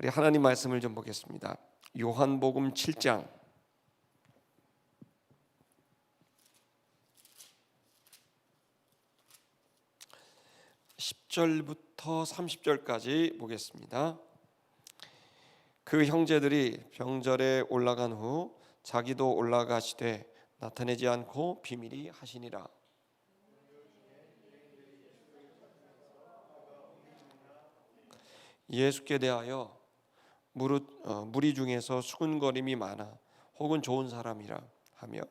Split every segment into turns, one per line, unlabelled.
우리 하나님 말씀을 좀 보겠습니다. 요한복음 7장 10절부터 30절까지 보겠습니다. 그 형제들이 병절에 올라간 후 자기도 올라가시되 나타내지 않고 비밀히 하시니라. 예수께 대하여 무리 중에서 수군거림이 많아 혹은 좋은 사람이라 하며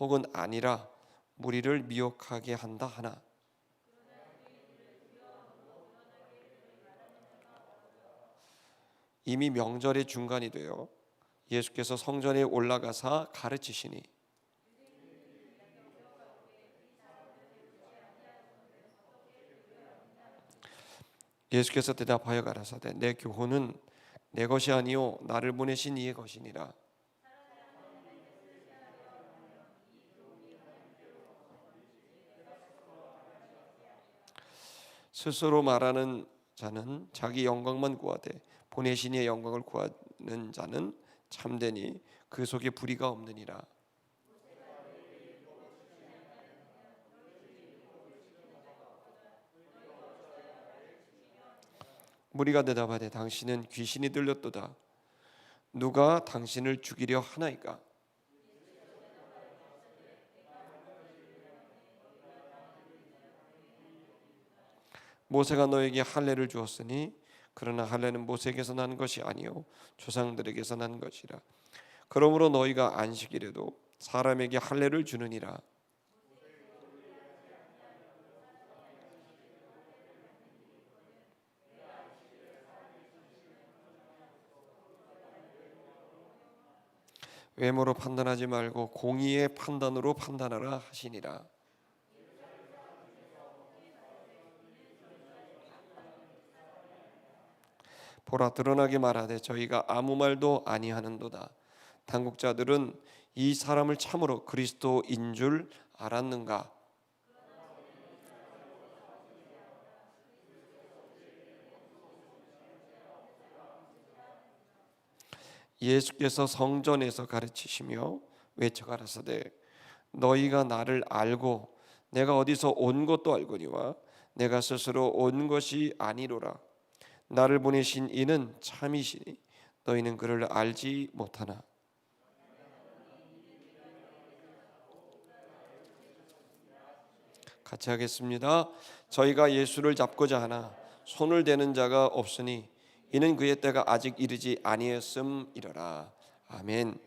혹은 아니라 무리를 미혹하게 한다 하나. 이미 명절의 중간이 되어 예수께서 성전에 올라가사 가르치시니 예수께서 대답하여 가라사대 내 교훈은 내 것이 아니요 나를 보내신 이의 것이니라. 스스로 말하는 자는 자기 영광만 구하되 보내신 이의 영광을 구하는 자는 참되니 그 속에 불의가 없느니라. 무리가 대답하되 당신은 귀신이 들렸도다. 누가 당신을 죽이려 하나이까? 모세가 너에게 할례를 주었으니 그러나 할례는 모세에게서 난 것이 아니요 조상들에게서 난 것이라. 그러므로 너희가 안식일에도 사람에게 할례를 주느니라. 외모로 판단하지 말고 공의의 판단으로 판단하라 하시니라. 보라 드러나게 말하되 저희가 아무 말도 아니하는도다. 당국자들은 이 사람을 참으로 그리스도인 줄 알았는가? 예수께서 성전에서 가르치시며 외쳐 가라사대 너희가 나를 알고 내가 어디서 온 것도 알거니와 내가 스스로 온 것이 아니로라. 나를 보내신 이는 참이시니 너희는 그를 알지 못하나. 같이 하겠습니다. 저희가 예수를 잡고자 하나 손을 대는 자가 없으니 이는 그의 때가 아직 이르지 아니했음이로라. 아멘.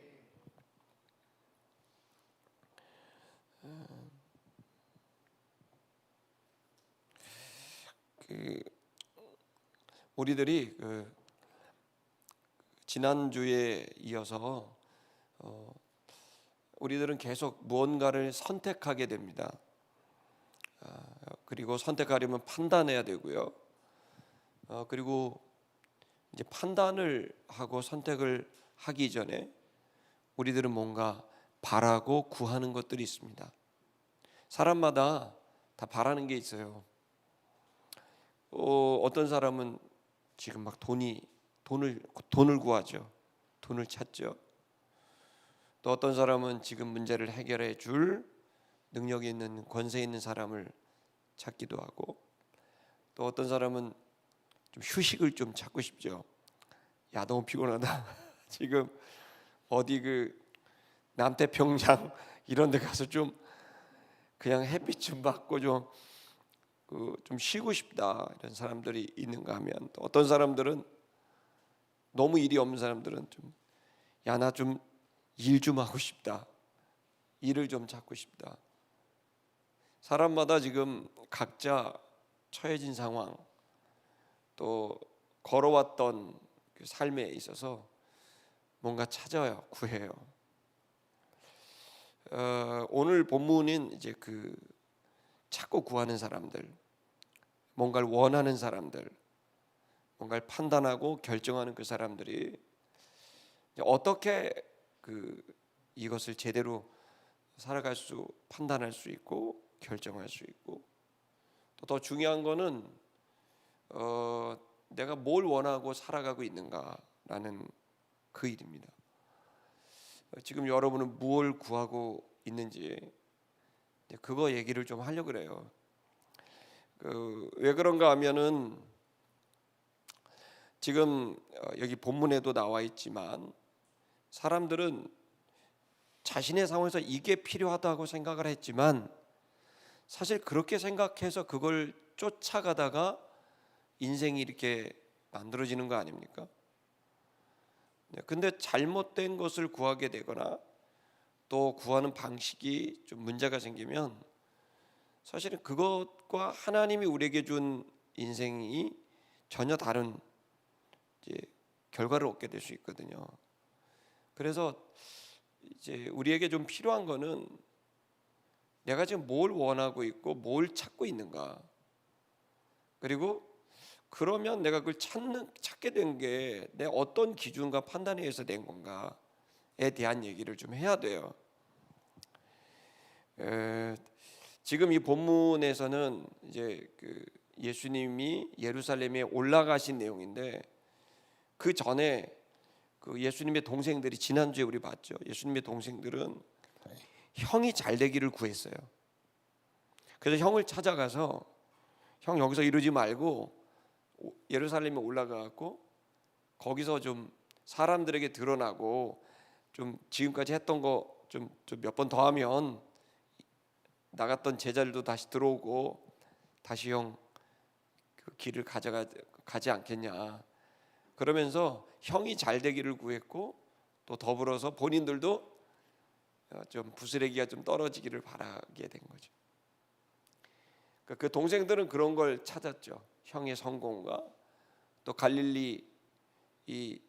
우리들이 지난주에 이어서 우리들은 계속 무언가를 선택하게 됩니다. 그리고 선택하려면 판단해야 되고요. 그리고 이제 판단을 하고 선택을 하기 전에 우리들은 뭔가 바라고 구하는 것들이 있습니다. 사람마다 다 바라는 게 있어요. 어떤 사람은 지금 막 돈을 구하죠. 돈을 찾죠. 또 어떤 사람은 지금 문제를 해결해 줄 능력이 있는 권세 있는 사람을 찾기도 하고, 또 어떤 사람은 좀 휴식을 좀 찾고 싶죠. 야 너무 피곤하다. 지금 어디 남태평양 이런 데 가서 좀 그냥 햇빛 좀 받고 좀 쉬고 싶다 이런 사람들이 있는가 하면, 또 어떤 사람들은 너무 일이 없는 사람들은 나 좀 일 좀 하고 싶다. 일을 좀 찾고 싶다. 사람마다 지금 각자 처해진 상황, 또 걸어왔던 그 삶에 있어서 뭔가 찾아요, 구해요. 오늘 본문은 이제 찾고 구하는 사람들, 뭔가를 원하는 사람들, 뭔가를 판단하고 결정하는 그 사람들이 어떻게 이것을 제대로 판단할 수 있고 결정할 수 있고, 또 더 중요한 거는 내가 뭘 원하고 살아가고 있는가라는 그 일입니다. 지금 여러분은 무엇을 구하고 있는지 그거 얘기를 좀 하려고 그래요. 왜 그런가 하면은 지금 여기 본문에도 나와 있지만 사람들은 자신의 상황에서 이게 필요하다고 생각을 했지만 사실 그렇게 생각해서 그걸 쫓아가다가 인생이 이렇게 만들어지는 거 아닙니까? 근데 잘못된 것을 구하게 되거나 또 구하는 방식이 좀 문제가 생기면 사실은 그것과 하나님이 우리에게 준 인생이 전혀 다른 이제 결과를 얻게 될 수 있거든요. 그래서 이제 우리에게 좀 필요한 거는 내가 지금 뭘 원하고 있고 뭘 찾고 있는가. 그리고 그러면 내가 그걸 찾게 된 게 내 어떤 기준과 판단에 의해서 된 건가에 대한 얘기를 좀 해야 돼요. 지금 이 본문에서는 이제 예수님이 예루살렘에 올라가신 내용인데 그 전에 그 예수님의 동생들이 지난주에 우리 봤죠. 예수님의 동생들은 형이 잘 되기를 구했어요. 그래서 형을 찾아가서 형 여기서 이러지 말고 예루살렘에 올라가고 거기서 좀 사람들에게 드러나고 좀 지금까지 했던 거 좀 몇 번 더 하면 나갔던 제자들도 다시 들어오고 다시 형 그 길을 가지 않겠냐. 그러면서 형이 잘 되기를 구했고 또 더불어서 본인들도 좀 부스레기가 좀 떨어지기를 바라게 된 거죠. 그 동생들은 그런 걸 찾았죠. 형의 성공과 또 갈릴리 이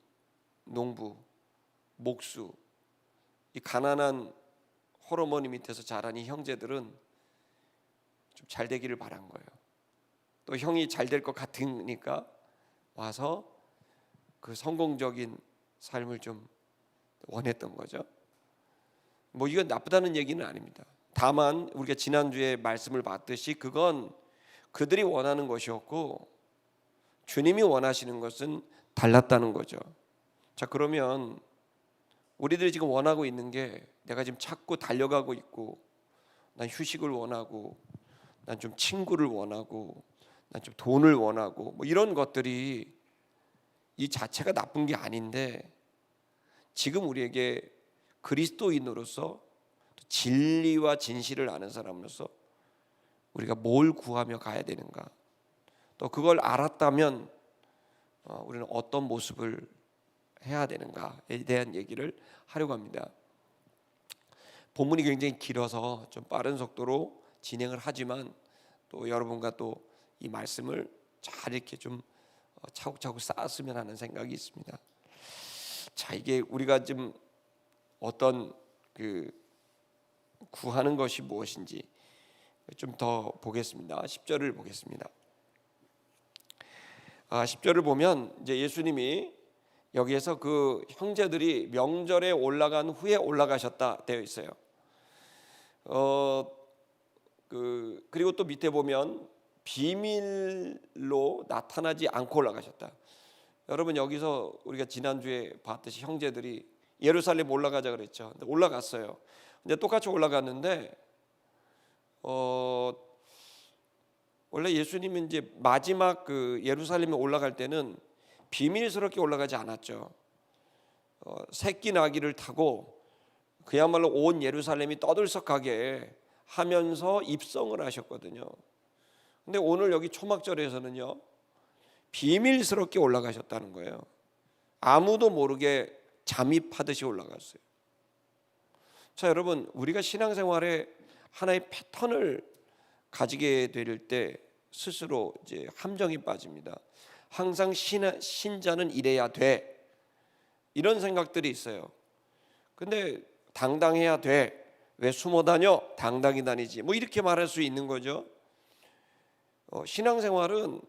농부 목수 이 가난한 홀어머니 밑에서 자란 이 형제들은 좀 잘 되기를 바란 거예요. 또 형이 잘 될 것 같으니까 와서 그 성공적인 삶을 좀 원했던 거죠. 뭐 이건 나쁘다는 얘기는 아닙니다. 다만 우리가 지난주에 말씀을 봤듯이 그건 그들이 원하는 것이었고 주님이 원하시는 것은 달랐다는 거죠. 자, 그러면 우리들이 지금 원하고 있는 게 내가 지금 찾고 달려가고 있고 난 휴식을 원하고 난 좀 친구를 원하고 난 좀 돈을 원하고 뭐 이런 것들이 이 자체가 나쁜 게 아닌데 지금 우리에게 그리스도인으로서 진리와 진실을 아는 사람으로서 우리가 뭘 구하며 가야 되는가, 또 그걸 알았다면 우리는 어떤 모습을 해야 되는가에 대한 얘기를 하려고 합니다. 본문이 굉장히 길어서 좀 빠른 속도로 진행을 하지만 또 여러분과 또 이 말씀을 잘 이렇게 좀 차곡차곡 쌓았으면 하는 생각이 있습니다. 자, 이게 우리가 지금 어떤 구하는 것이 무엇인지 좀 더 보겠습니다. 10절을 보겠습니다. 10절을 보면 이제 예수님이 여기에서 그 형제들이 명절에 올라간 후에 올라가셨다 되어 있어요. 그리고 또 밑에 보면 비밀로 나타나지 않고 올라가셨다. 여러분 여기서 우리가 지난주에 봤듯이 형제들이 예루살렘 올라가자 그랬죠. 근데 올라갔어요. 근데 똑같이 올라갔는데 원래 예수님은 이제 마지막 그 예루살렘에 올라갈 때는 비밀스럽게 올라가지 않았죠. 새끼 나귀를 타고 그야말로 온 예루살렘이 떠들썩하게 하면서 입성을 하셨거든요. 근데 오늘 여기 초막절에서는요 비밀스럽게 올라가셨다는 거예요. 아무도 모르게 잠입하듯이 올라갔어요. 자, 여러분 우리가 신앙생활에 하나의 패턴을 가지게 될 때 스스로 이제 함정이 빠집니다. 항상 신자는 이래야 돼 이런 생각들이 있어요. 근데 당당해야 돼. 왜 숨어 다녀? 당당히 다니지. 뭐 이렇게 말할 수 있는 거죠. 신앙생활은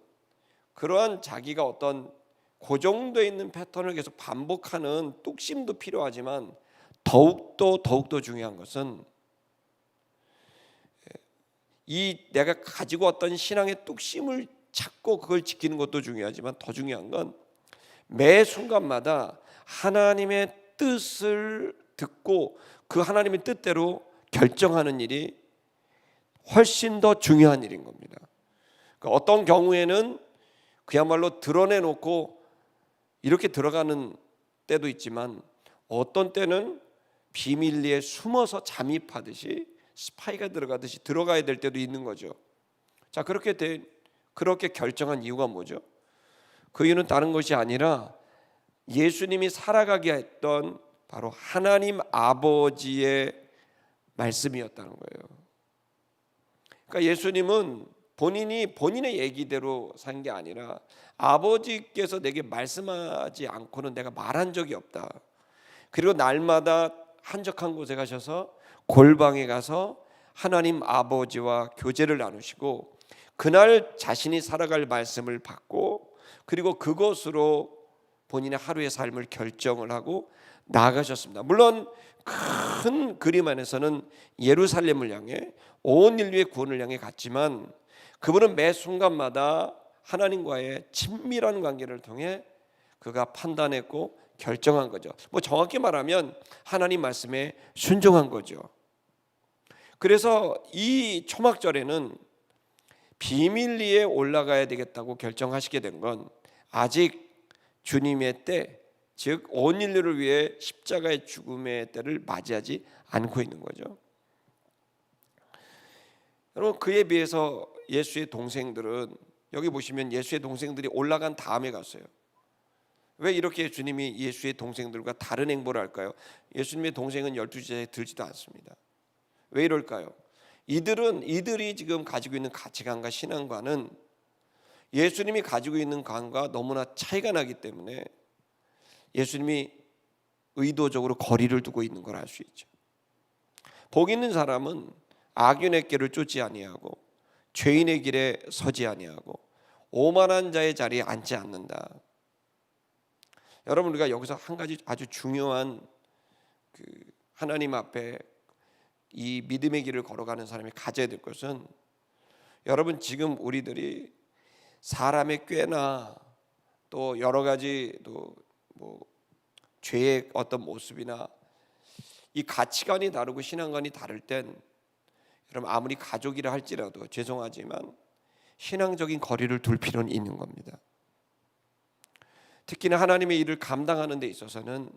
그러한 자기가 어떤 고정되어 있는 패턴을 계속 반복하는 뚝심도 필요하지만 더욱더 중요한 것은 이 내가 가지고 왔던 신앙의 뚝심을 찾고 그걸 지키는 것도 중요하지만 더 중요한 건 매 순간마다 하나님의 뜻을 듣고 그 하나님의 뜻대로 결정하는 일이 훨씬 더 중요한 일인 겁니다. 그러니까 어떤 경우에는 그야말로 드러내놓고 이렇게 들어가는 때도 있지만 어떤 때는 비밀리에 숨어서 잠입하듯이 스파이가 들어가듯이 들어가야 될 때도 있는 거죠. 자, 그렇게 결정한 이유가 뭐죠? 그 이유는 다른 것이 아니라 예수님이 살아가게 했던 바로 하나님 아버지의 말씀이었다는 거예요. 그러니까 예수님은 본인의 얘기대로 산 게 아니라 아버지께서 내게 말씀하지 않고는 내가 말한 적이 없다. 그리고 날마다 한적한 곳에 가셔서 골방에 가서 하나님 아버지와 교제를 나누시고 그날 자신이 살아갈 말씀을 받고 그리고 그것으로 본인의 하루의 삶을 결정을 하고 나아가셨습니다. 물론 큰 그림 안에서는 예루살렘을 향해 온 인류의 구원을 향해 갔지만 그분은 매 순간마다 하나님과의 친밀한 관계를 통해 그가 판단했고 결정한 거죠. 뭐 정확히 말하면 하나님 말씀에 순종한 거죠. 그래서 이 초막절에는 비밀리에 올라가야 되겠다고 결정하시게 된 건 아직 주님의 때, 즉 온 인류를 위해 십자가의 죽음의 때를 맞이하지 않고 있는 거죠. 여러분, 그에 비해서 예수의 동생들은 여기 보시면 예수의 동생들이 올라간 다음에 갔어요. 왜 이렇게 주님이 예수의 동생들과 다른 행보를 할까요? 예수님의 동생은 12제자에 들지도 않습니다. 왜 이럴까요? 이들이 지금 가지고 있는 가치관과 신앙과는 예수님이 가지고 있는 관과 너무나 차이가 나기 때문에 예수님이 의도적으로 거리를 두고 있는 걸 알 수 있죠. 복 있는 사람은 악인의 길을 쫓지 아니하고 죄인의 길에 서지 아니하고 오만한 자의 자리에 앉지 않는다. 여러분, 우리가 여기서 한 가지 아주 중요한 하나님 앞에 이 믿음의 길을 걸어가는 사람이 가져야 될 것은, 여러분 지금 우리들이 사람의 꾀나 또 여러 가지 또 뭐 죄의 어떤 모습이나 이 가치관이 다르고 신앙관이 다를 땐 여러분 아무리 가족이라 할지라도 죄송하지만 신앙적인 거리를 둘 필요는 있는 겁니다. 특히나 하나님의 일을 감당하는 데 있어서는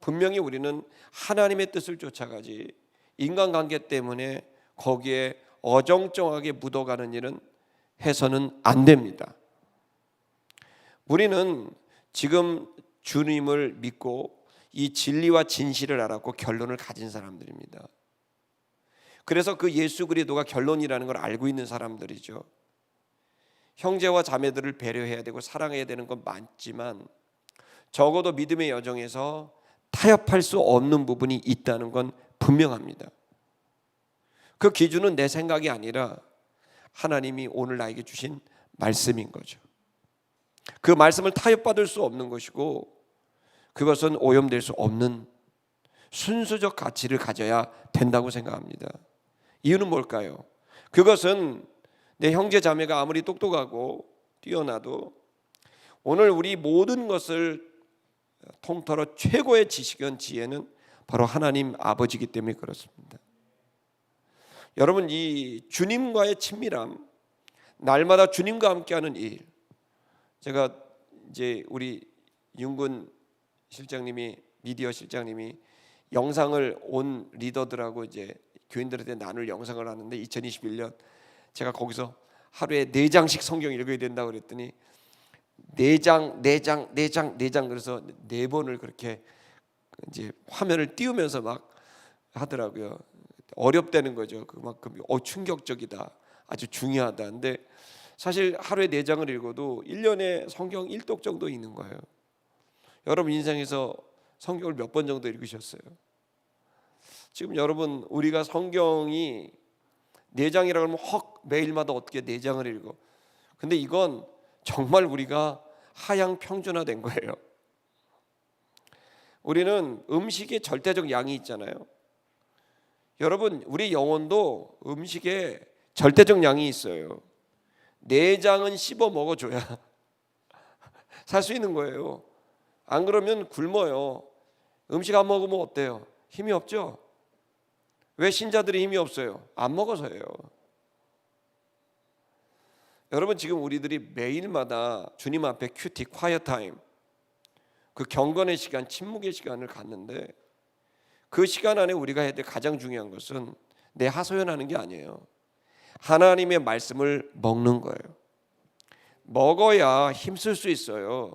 분명히 우리는 하나님의 뜻을 쫓아가지 인간관계 때문에 거기에 어정쩡하게 묻어가는 일은 해서는 안 됩니다. 우리는 지금 주님을 믿고 이 진리와 진실을 알았고 결론을 가진 사람들입니다. 그래서 그 예수 그리스도가 결론이라는 걸 알고 있는 사람들이죠. 형제와 자매들을 배려해야 되고 사랑해야 되는 건 맞지만 적어도 믿음의 여정에서 타협할 수 없는 부분이 있다는 건 분명합니다. 그 기준은 내 생각이 아니라 하나님이 오늘 나에게 주신 말씀인 거죠. 그 말씀을 타협받을 수 없는 것이고 그것은 오염될 수 없는 순수적 가치를 가져야 된다고 생각합니다. 이유는 뭘까요? 그것은 내 형제 자매가 아무리 똑똑하고 뛰어나도 오늘 우리 모든 것을 통틀어 최고의 지식은 지혜는 바로 하나님 아버지이기 때문에 그렇습니다. 여러분, 이 주님과의 친밀함, 날마다 주님과 함께하는 일, 제가 이제 우리 윤근 실장님이 미디어 실장님이 영상을 온 리더들하고 이제 교인들한테 나눌 영상을 하는데 2021년 제가 거기서 하루에 4장씩 성경 읽어야 된다고 그랬더니 4장 그래서 4번을 그렇게 이제 화면을 띄우면서 막 하더라고요. 어렵다는 거죠. 그만큼 충격적이다, 아주 중요하다. 근데 사실 하루에 4장을 읽어도 1년에 성경 1독 정도 있는 거예요. 여러분 인생에서 성경을 몇 번 정도 읽으셨어요? 지금 여러분 우리가 성경이 4장이라고 하면 매일마다 어떻게 4장을 읽어? 근데 이건 정말 우리가 하향 평준화된 거예요. 우리는 음식에 절대적 양이 있잖아요. 여러분 우리 영혼도 음식에 절대적 양이 있어요. 내장은 씹어 먹어줘야 살 수 있는 거예요. 안 그러면 굶어요. 음식 안 먹으면 어때요? 힘이 없죠? 왜 신자들이 힘이 없어요? 안 먹어서예요. 여러분, 지금 우리들이 매일마다 주님 앞에 큐티, 콰이어 타임, 그 경건의 시간, 침묵의 시간을 갖는데, 그 시간 안에 우리가 해야 될 가장 중요한 것은 내 하소연하는 게 아니에요. 하나님의 말씀을 먹는 거예요. 먹어야 힘쓸 수 있어요.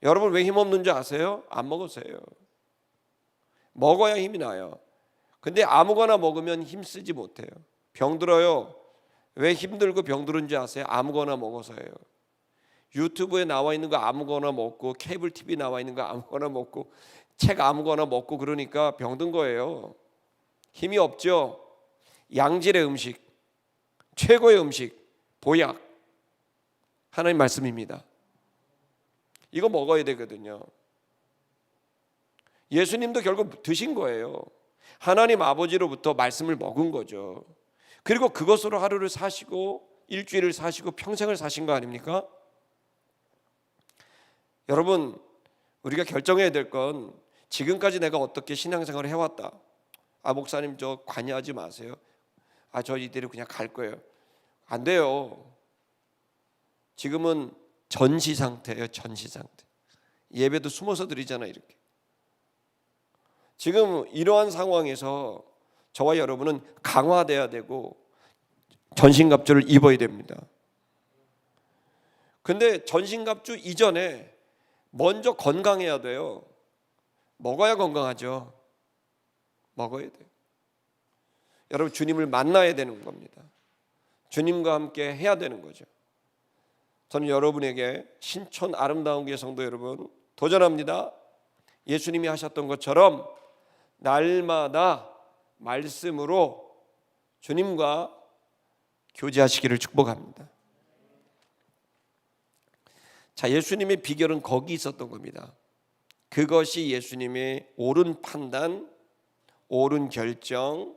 여러분, 왜 힘 없는 줄 아세요? 안 먹어서요. 먹어야 힘이 나요. 근데 아무거나 먹으면 힘쓰지 못해요. 병들어요. 왜 힘들고 병들은 줄 아세요? 아무거나 먹어서예요. 유튜브에 나와 있는 거 아무거나 먹고, 케이블 TV 나와 있는 거 아무거나 먹고, 책 아무거나 먹고, 그러니까 병든 거예요. 힘이 없죠. 양질의 음식, 최고의 음식, 보약, 하나님 말씀입니다. 이거 먹어야 되거든요. 예수님도 결국 드신 거예요. 하나님 아버지로부터 말씀을 먹은 거죠. 그리고 그것으로 하루를 사시고 일주일을 사시고 평생을 사신 거 아닙니까? 여러분, 우리가 결정해야 될 건, 지금까지 내가 어떻게 신앙생활을 해왔다. 목사님 저 관여하지 마세요. 저 이대로 그냥 갈 거예요. 안 돼요. 지금은 전시 상태예요. 전시 상태. 예배도 숨어서 드리잖아, 이렇게. 지금 이러한 상황에서 저와 여러분은 강화돼야 되고 전신갑주를 입어야 됩니다. 근데 전신갑주 이전에 먼저 건강해야 돼요. 먹어야 건강하죠. 먹어야 돼요. 여러분, 주님을 만나야 되는 겁니다. 주님과 함께 해야 되는 거죠. 저는 여러분에게 신촌 아름다운 교회 성도 여러분 도전합니다. 예수님이 하셨던 것처럼 날마다 말씀으로 주님과 교제하시기를 축복합니다. 자, 예수님의 비결은 거기 있었던 겁니다. 그것이 예수님의 옳은 판단, 옳은 결정,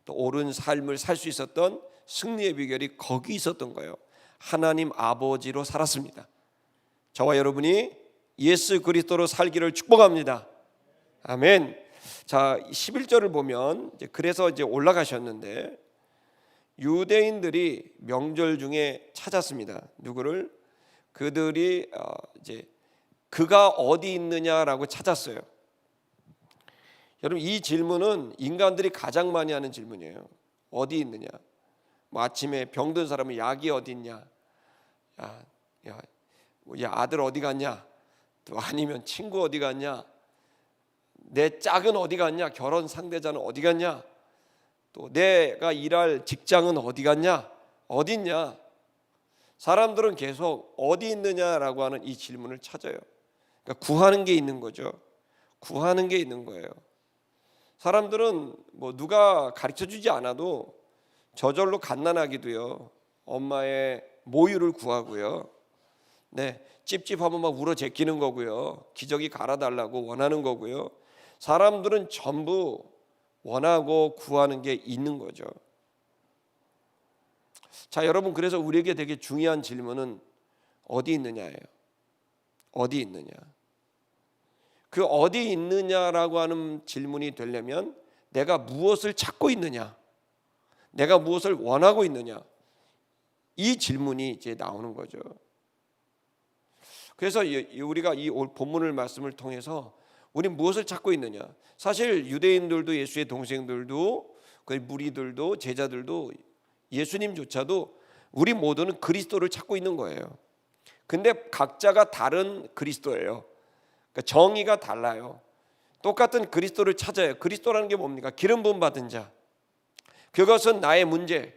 또 옳은 삶을 살 수 있었던 승리의 비결이 거기 있었던 거예요. 하나님 아버지로 살았습니다. 저와 여러분이 예수 그리스도로 살기를 축복합니다. 아멘. 자, 11절을 보면 그래서 올라가셨는데, 유대인들이 명절 중에 찾았습니다. 누구를? 그들이 그가 어디 있느냐라고 찾았어요. 여러분, 이 질문은 인간들이 가장 많이 하는 질문이에요. 어디 있느냐? 아침에 병든 사람은 약이 어디 있냐? 야, 아들 어디 갔냐? 또 아니면 친구 어디 갔냐? 내 짝은 어디 갔냐? 결혼 상대자는 어디 갔냐? 또 내가 일할 직장은 어디 갔냐? 어디 있냐? 사람들은 계속 어디 있느냐라고 하는 이 질문을 찾아요. 그러니까 구하는 게 있는 거죠. 구하는 게 있는 거예요. 사람들은 누가 가르쳐주지 않아도 저절로 갓난아기도요, 엄마의 모유를 구하고요, 찝찝하면 막 울어 제끼는 거고요, 기저귀 갈아달라고 원하는 거고요. 사람들은 전부 원하고 구하는 게 있는 거죠. 자, 여러분, 그래서 우리에게 되게 중요한 질문은 어디 있느냐예요. 어디 있느냐. 그 어디 있느냐라고 하는 질문이 되려면 내가 무엇을 찾고 있느냐, 내가 무엇을 원하고 있느냐, 이 질문이 이제 나오는 거죠. 그래서 우리가 이 본문을 말씀을 통해서 우리 무엇을 찾고 있느냐. 사실 유대인들도, 예수의 동생들도, 그 무리들도, 제자들도, 예수님조차도 우리 모두는 그리스도를 찾고 있는 거예요. 근데 각자가 다른 그리스도예요. 그러니까 정의가 달라요. 똑같은 그리스도를 찾아요. 그리스도라는 게 뭡니까? 기름 부음 받은 자. 그것은 나의 문제,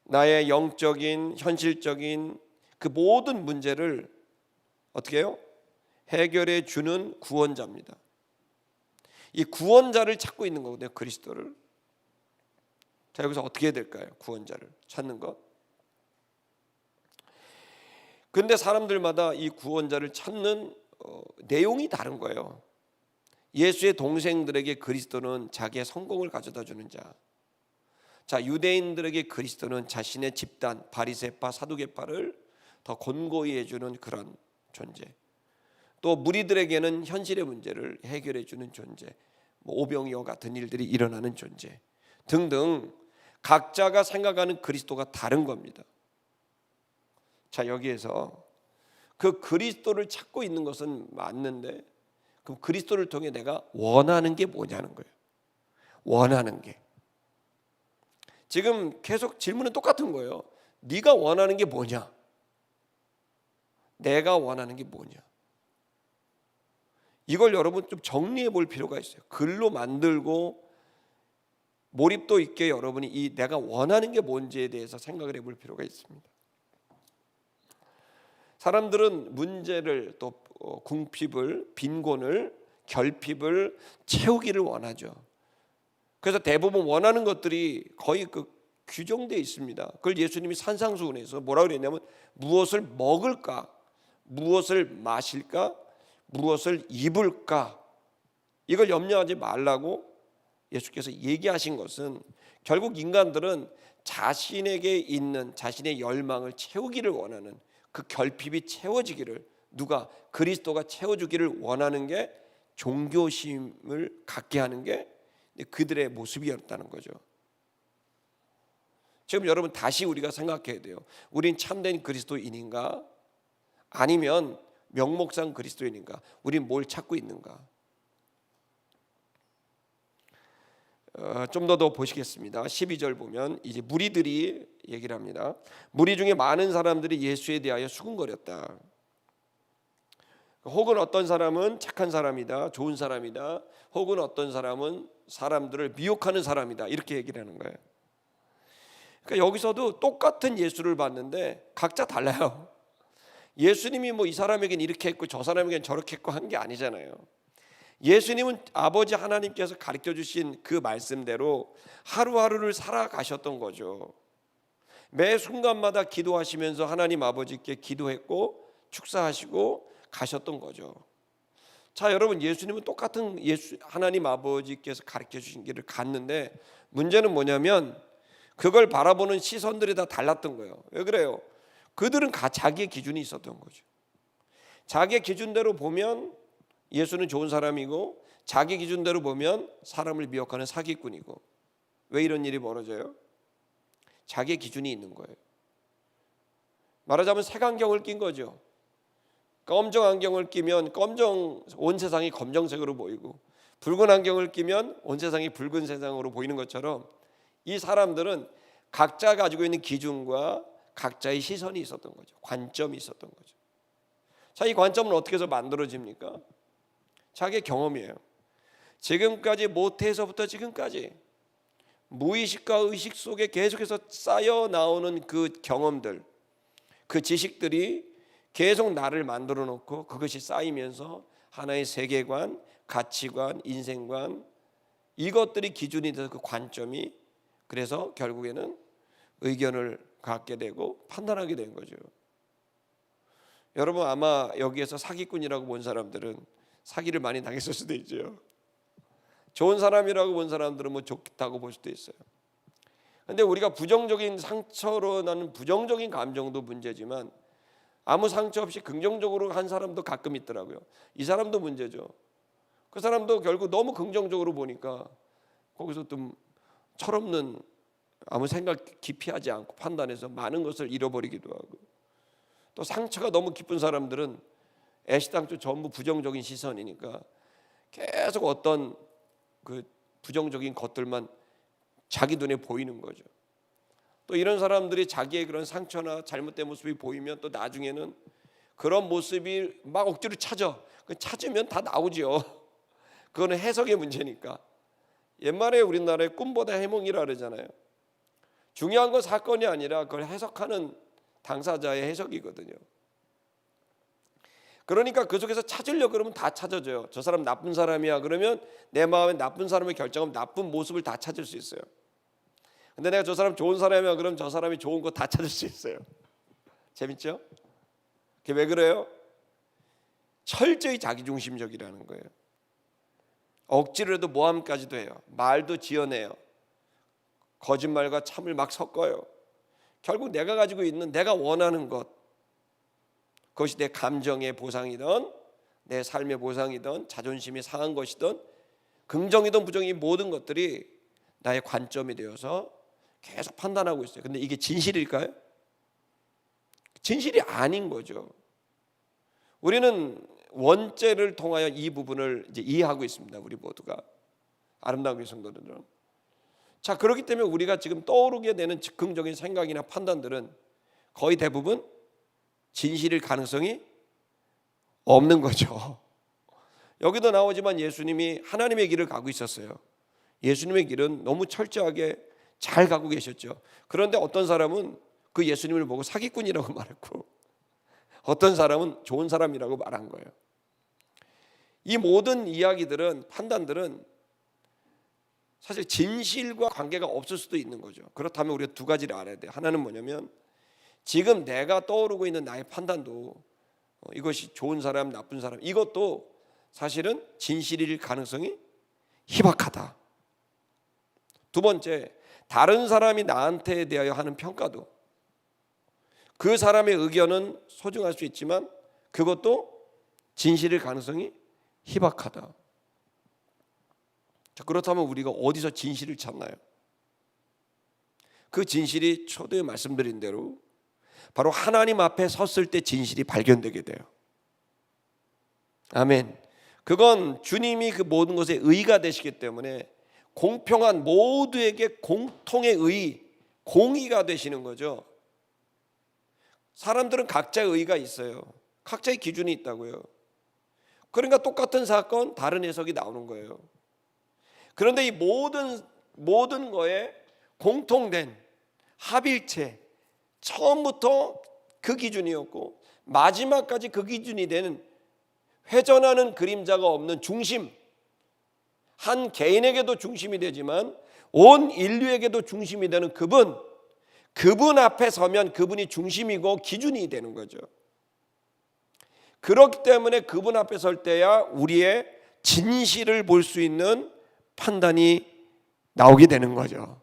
나의 영적인, 현실적인 그 모든 문제를 어떻게 해요? 해결해 주는 구원자입니다. 이 구원자를 찾고 있는 거거든요, 그리스도를. 자, 여기서 어떻게 해야 될까요? 구원자를 찾는 것. 근데 사람들마다 이 구원자를 찾는 내용이 다른 거예요. 예수의 동생들에게 그리스도는 자기의 성공을 가져다 주는 자, 자, 유대인들에게 그리스도는 자신의 집단 바리새파 사두개파를 더 권고히 해주는 그런 존재, 또 무리들에게는 현실의 문제를 해결해 주는 존재, 오병이어 같은 일들이 일어나는 존재 등등 각자가 생각하는 그리스도가 다른 겁니다. 자, 여기에서 그 그리스도를 찾고 있는 것은 맞는데 그럼 그리스도를 통해 내가 원하는 게 뭐냐는 거예요. 원하는 게. 지금 계속 질문은 똑같은 거예요. 네가 원하는 게 뭐냐? 내가 원하는 게 뭐냐? 이걸 여러분 좀 정리해 볼 필요가 있어요. 글로 만들고 몰입도 있게 여러분이 이 내가 원하는 게 뭔지에 대해서 생각을 해볼 필요가 있습니다. 사람들은 문제를 또 궁핍을, 빈곤을, 결핍을 채우기를 원하죠. 그래서 대부분 원하는 것들이 거의 규정되어 있습니다. 그걸 예수님이 산상수훈에서 뭐라고 그랬냐면 무엇을 먹을까, 무엇을 마실까, 무엇을 입을까, 이걸 염려하지 말라고 예수께서 얘기하신 것은 결국 인간들은 자신에게 있는 자신의 열망을 채우기를 원하는 그 결핍이 채워지기를, 누가 그리스도가 채워주기를 원하는 게 종교심을 갖게 하는 게 그들의 모습이었다는 거죠. 지금 여러분 다시 우리가 생각해야 돼요. 우린 참된 그리스도인인가? 아니면 명목상 그리스도인인가? 우린 뭘 찾고 있는가? 좀 더 보시겠습니다. 12절 보면 이제 무리들이 얘기를 합니다. 무리 중에 많은 사람들이 예수에 대하여 수군거렸다. 혹은 어떤 사람은 착한 사람이다, 좋은 사람이다, 혹은 어떤 사람은 사람들을 미혹하는 사람이다, 이렇게 얘기를 하는 거예요. 그러니까 여기서도 똑같은 예수를 봤는데 각자 달라요. 예수님이 뭐 이 사람에겐 이렇게 했고 저 사람에겐 저렇게 했고 한 게 아니잖아요. 예수님은 아버지 하나님께서 가르쳐 주신 그 말씀대로 하루하루를 살아가셨던 거죠. 매 순간마다 기도하시면서 하나님 아버지께 기도했고 축사하시고 가셨던 거죠. 자, 여러분, 예수님은 똑같은 하나님 아버지께서 가르쳐 주신 길을 갔는데 문제는 뭐냐면 그걸 바라보는 시선들이 다 달랐던 거예요. 왜 그래요? 그들은 자기의 기준이 있었던 거죠. 자기의 기준대로 보면 예수는 좋은 사람이고 자기 기준대로 보면 사람을 미혹하는 사기꾼이고. 왜 이런 일이 벌어져요? 자기의 기준이 있는 거예요. 말하자면 색안경을 낀 거죠. 검정 안경을 끼면 온 세상이 검정색으로 보이고 붉은 안경을 끼면 온 세상이 붉은 세상으로 보이는 것처럼 이 사람들은 각자 가지고 있는 기준과 각자의 시선이 있었던 거죠. 관점이 있었던 거죠. 자, 이 관점은 어떻게 해서 만들어집니까? 자기의 경험이에요. 지금까지 모태에서부터 지금까지 무의식과 의식 속에 계속해서 쌓여 나오는 그 경험들, 그 지식들이 계속 나를 만들어 놓고 그것이 쌓이면서 하나의 세계관, 가치관, 인생관, 이것들이 기준이 돼서 그 관점이, 그래서 결국에는 의견을 갖게 되고 판단하게 된 거죠. 여러분 아마 여기에서 사기꾼이라고 본 사람들은 사기를 많이 당했을 수도 있죠. 좋은 사람이라고 본 사람들은 뭐 좋다고 볼 수도 있어요. 그런데 우리가 부정적인 상처로 나는 부정적인 감정도 문제지만 아무 상처 없이 긍정적으로 한 사람도 가끔 있더라고요. 이 사람도 문제죠. 그 사람도 결국 너무 긍정적으로 보니까 거기서 좀 철없는 아무 생각 깊이 하지 않고 판단해서 많은 것을 잃어버리기도 하고, 또 상처가 너무 깊은 사람들은 애시당초 전부 부정적인 시선이니까 계속 어떤 그 부정적인 것들만 자기 눈에 보이는 거죠. 또 이런 사람들이 자기의 그런 상처나 잘못된 모습이 보이면 또 나중에는 그런 모습이 막 억지로 찾으면 다 나오죠. 그거는 해석의 문제니까. 옛말에 우리나라에 꿈보다 해몽이라 그러잖아요. 중요한 건 사건이 아니라 그걸 해석하는 당사자의 해석이거든요. 그러니까 그 속에서 찾으려고 그러면 다 찾아져요. 저 사람 나쁜 사람이야 그러면 내 마음에 나쁜 사람을 결정하면 나쁜 모습을 다 찾을 수 있어요. 근데 내가 저 사람 좋은 사람이야 그러면 저 사람이 좋은 거 다 찾을 수 있어요. 재밌죠? 그게 왜 그래요? 철저히 자기중심적이라는 거예요. 억지로라도 모함까지도 해요. 말도 지어내요. 거짓말과 참을 막 섞어요. 결국 내가 가지고 있는 내가 원하는 것, 그것이 내 감정의 보상이든 내 삶의 보상이든 자존심이 상한 것이든 긍정이든 부정이 모든 것들이 나의 관점이 되어서 계속 판단하고 있어요. 근데 이게 진실일까요? 진실이 아닌 거죠. 우리는 원죄를 통하여 이 부분을 이제 이해하고 있습니다. 우리 모두가 아름다운 교회 성도들은. 자, 그렇기 때문에 우리가 지금 떠오르게 되는 즉흥적인 생각이나 판단들은 거의 대부분 진실일 가능성이 없는 거죠. 여기도 나오지만 예수님이 하나님의 길을 가고 있었어요. 예수님의 길은 너무 철저하게 잘 가고 계셨죠. 그런데 어떤 사람은 그 예수님을 보고 사기꾼이라고 말했고, 어떤 사람은 좋은 사람이라고 말한 거예요. 이 모든 이야기들은, 판단들은 사실 진실과 관계가 없을 수도 있는 거죠. 그렇다면 우리가 두 가지를 알아야 돼요. 하나는 뭐냐면 지금 내가 떠오르고 있는 나의 판단도 이것이 좋은 사람, 나쁜 사람, 이것도 사실은 진실일 가능성이 희박하다. 두 번째, 다른 사람이 나한테 대하여 하는 평가도 그 사람의 의견은 소중할 수 있지만 그것도 진실일 가능성이 희박하다. 자, 그렇다면 우리가 어디서 진실을 찾나요? 그 진실이 초대에 말씀드린 대로 바로 하나님 앞에 섰을 때 진실이 발견되게 돼요. 아멘. 그건 주님이 그 모든 것에 의가 되시기 때문에 공평한 모두에게 공통의 의, 공의가 되시는 거죠. 사람들은 각자의 의가 있어요. 각자의 기준이 있다고요. 그러니까 똑같은 사건 다른 해석이 나오는 거예요. 그런데 이 모든 거에 공통된 합일체, 처음부터 그 기준이었고 마지막까지 그 기준이 되는 회전하는 그림자가 없는 중심, 한 개인에게도 중심이 되지만 온 인류에게도 중심이 되는 그분 앞에 서면 그분이 중심이고 기준이 되는 거죠. 그렇기 때문에 그분 앞에 설 때야 우리의 진실을 볼 수 있는 판단이 나오게 되는 거죠.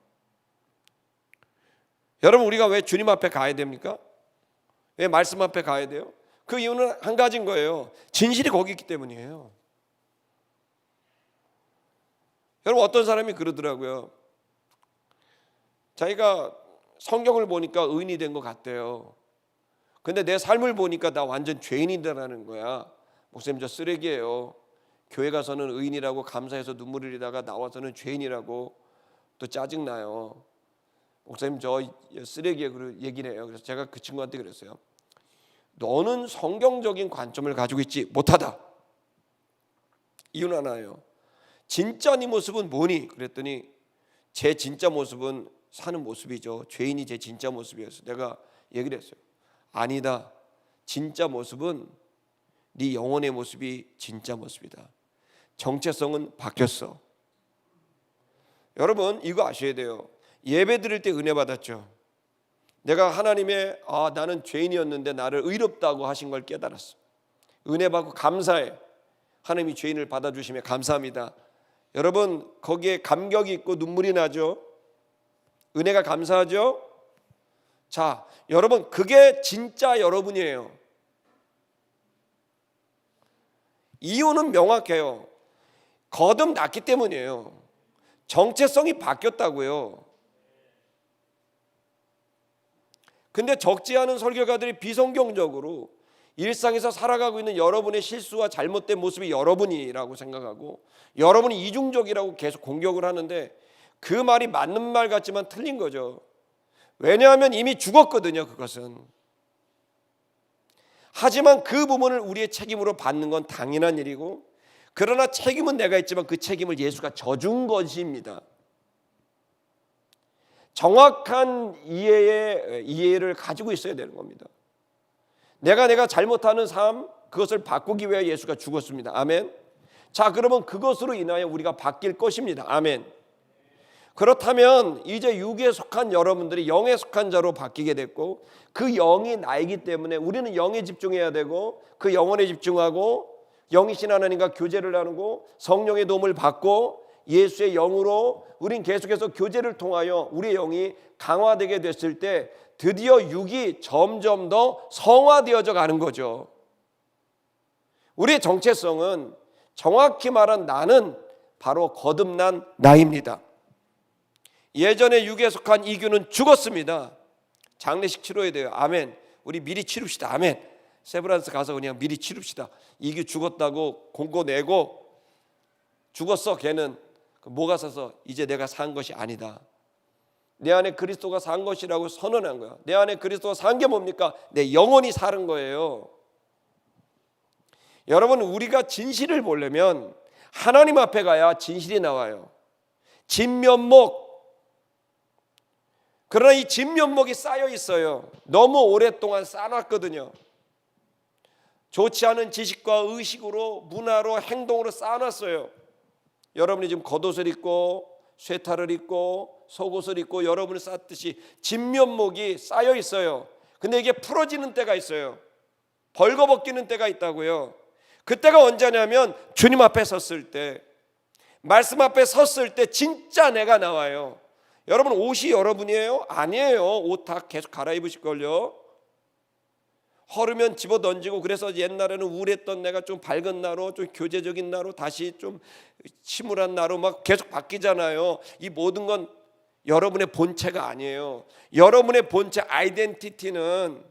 여러분, 우리가 왜 주님 앞에 가야 됩니까? 왜 말씀 앞에 가야 돼요? 그 이유는 한 가지인 거예요. 진실이 거기 있기 때문이에요. 여러분, 어떤 사람이 그러더라고요. 자기가 성경을 보니까 의인이 된 것 같대요. 근데 내 삶을 보니까 나 완전 죄인이다라는 거야. 목사님, 저 쓰레기예요. 교회 가서는 의인이라고 감사해서 눈물을 흘리다가 나와서는 죄인이라고 또 짜증나요. 목사님, 저 쓰레기예요. 얘기를 해요. 그래서 제가 그 친구한테 그랬어요. 너는 성경적인 관점을 가지고 있지 못하다. 이유는 하나예요. 진짜 네 모습은 뭐니? 그랬더니 제 진짜 모습은 사는 모습이죠. 죄인이 제 진짜 모습이었어요. 내가 얘기를 했어요. 아니다. 진짜 모습은 네 영혼의 모습이 진짜 모습이다. 정체성은 바뀌었어. 여러분, 이거 아셔야 돼요. 예배 드릴 때 은혜 받았죠. 내가 하나님의 나는 죄인이었는데 나를 의롭다고 하신 걸 깨달았어. 은혜 받고 감사해. 하나님이 죄인을 받아주시면 감사합니다. 여러분, 거기에 감격이 있고 눈물이 나죠. 은혜가 감사하죠. 자, 여러분, 그게 진짜 여러분이에요. 이유는 명확해요. 거듭났기 때문이에요. 정체성이 바뀌었다고요. 근데 적지 않은 설교가들이 비성경적으로 일상에서 살아가고 있는 여러분의 실수와 잘못된 모습이 여러분이라고 생각하고 여러분이 이중적이라고 계속 공격을 하는데 그 말이 맞는 말 같지만 틀린 거죠. 왜냐하면 이미 죽었거든요, 그것은. 하지만 그 부분을 우리의 책임으로 받는 건 당연한 일이고, 그러나 책임은 내가 있지만 그 책임을 예수가 져준 것입니다. 정확한 이해를 가지고 있어야 되는 겁니다. 내가 잘못하는 삶, 그것을 바꾸기 위해 예수가 죽었습니다. 아멘. 자, 그러면 그것으로 인하여 우리가 바뀔 것입니다. 아멘. 그렇다면 이제 육에 속한 여러분들이 영에 속한 자로 바뀌게 됐고, 그 영이 나이기 때문에 우리는 영에 집중해야 되고, 그 영혼에 집중하고 영이신 하나님과 교제를 나누고 성령의 도움을 받고 예수의 영으로 우린 계속해서 교제를 통하여 우리의 영이 강화되게 됐을 때 드디어 육이 점점 더 성화되어져 가는 거죠. 우리의 정체성은 정확히 말한 나는 바로 거듭난 나입니다. 예전에 육에 속한 이규는 죽었습니다. 장례식 치러야 돼요. 아멘. 우리 미리 치릅시다. 아멘. 세브란스 가서 그냥 미리 치릅시다. 이규 죽었다고 공고 내고 죽었어. 걔는 뭐가 사서 이제 내가 산 것이 아니다. 내 안에 그리스도가 산 것이라고 선언한 거야. 내 안에 그리스도가 산 게 뭡니까? 내 영혼이 사는 거예요. 여러분, 우리가 진실을 보려면 하나님 앞에 가야 진실이 나와요. 진면목. 그러나 이 진면목이 쌓여 있어요. 너무 오랫동안 쌓아놨거든요. 좋지 않은 지식과 의식으로, 문화로, 행동으로 쌓아놨어요. 여러분이 지금 겉옷을 입고 쇠타를 입고 속옷을 입고 여러분이 쌓듯이 진면목이 쌓여 있어요. 근데 이게 풀어지는 때가 있어요. 벌거벗기는 때가 있다고요. 그때가 언제냐면 주님 앞에 섰을 때, 말씀 앞에 섰을 때 진짜 내가 나와요. 여러분, 옷이 여러분이에요? 아니에요. 옷 다 계속 갈아입으실걸요. 허르면 집어 던지고, 그래서 옛날에는 우울했던 내가 좀 밝은 나로, 좀 교제적인 나로, 다시 좀 침울한 나로 막 계속 바뀌잖아요. 이 모든 건 여러분의 본체가 아니에요. 여러분의 본체 아이덴티티는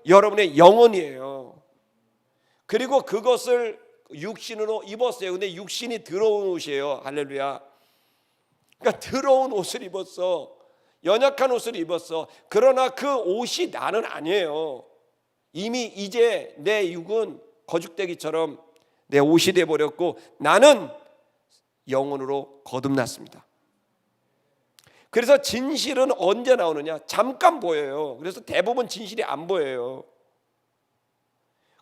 여러분의 영혼이에요. 그리고 그것을 육신으로 입었어요. 근데 육신이 더러운 옷이에요. 할렐루야. 그러니까 더러운 옷을 입었어. 연약한 옷을 입었어. 그러나 그 옷이 나는 아니에요. 이미 이제 내 육은 거죽대기처럼 내 옷이 돼버렸고 나는 영혼으로 거듭났습니다. 그래서 진실은 언제 나오느냐? 잠깐 보여요. 그래서 대부분 진실이 안 보여요.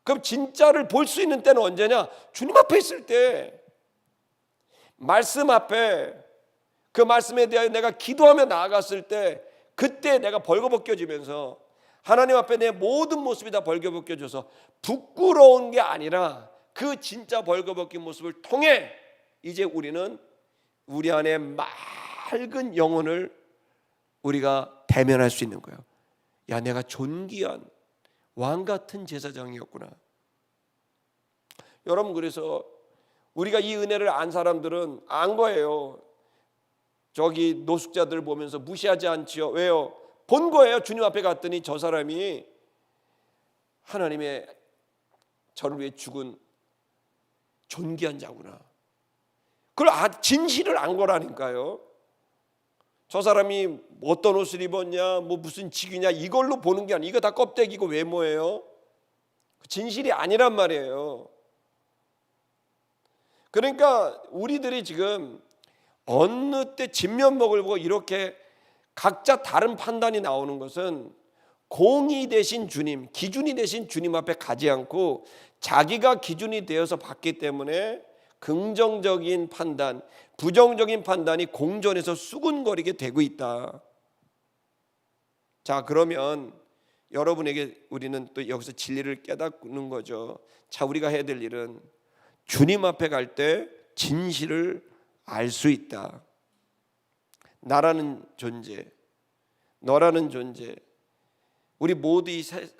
그럼 진짜를 볼 수 있는 때는 언제냐? 주님 앞에 있을 때, 말씀 앞에, 그 말씀에 대하여 내가 기도하며 나아갔을 때, 그때 내가 벌거벗겨지면서 하나님 앞에 내 모든 모습이 다 벌거벗겨져서 부끄러운 게 아니라 그 진짜 벌거벗긴 모습을 통해 이제 우리는 우리 안에 맑은 영혼을 우리가 대면할 수 있는 거예요. 야, 내가 존귀한 왕 같은 제사장이었구나. 여러분, 그래서 우리가 이 은혜를 안 사람들은 안 거예요. 저기 노숙자들 보면서 무시하지 않지요. 왜요? 본 거예요. 주님 앞에 갔더니 저 사람이 하나님의 저를 위해 죽은 존귀한 자구나. 그걸 진실을 안 거라니까요. 저 사람이 어떤 옷을 입었냐, 뭐 무슨 직위냐, 이걸로 보는 게 아니에요. 이거 다 껍데기고 외모예요. 진실이 아니란 말이에요. 그러니까 우리들이 지금 어느 때 진면목을 보고 이렇게 각자 다른 판단이 나오는 것은 공의 되신 주님, 기준이 되신 주님 앞에 가지 않고 자기가 기준이 되어서 봤기 때문에 긍정적인 판단, 부정적인 판단이 공존해서 수군거리게 되고 있다. 자, 그러면 여러분에게 우리는 또 여기서 진리를 깨닫는 거죠. 자, 우리가 해야 될 일은 주님 앞에 갈 때 진실을 알 수 있다. 나라는 존재, 너라는 존재, 우리 모두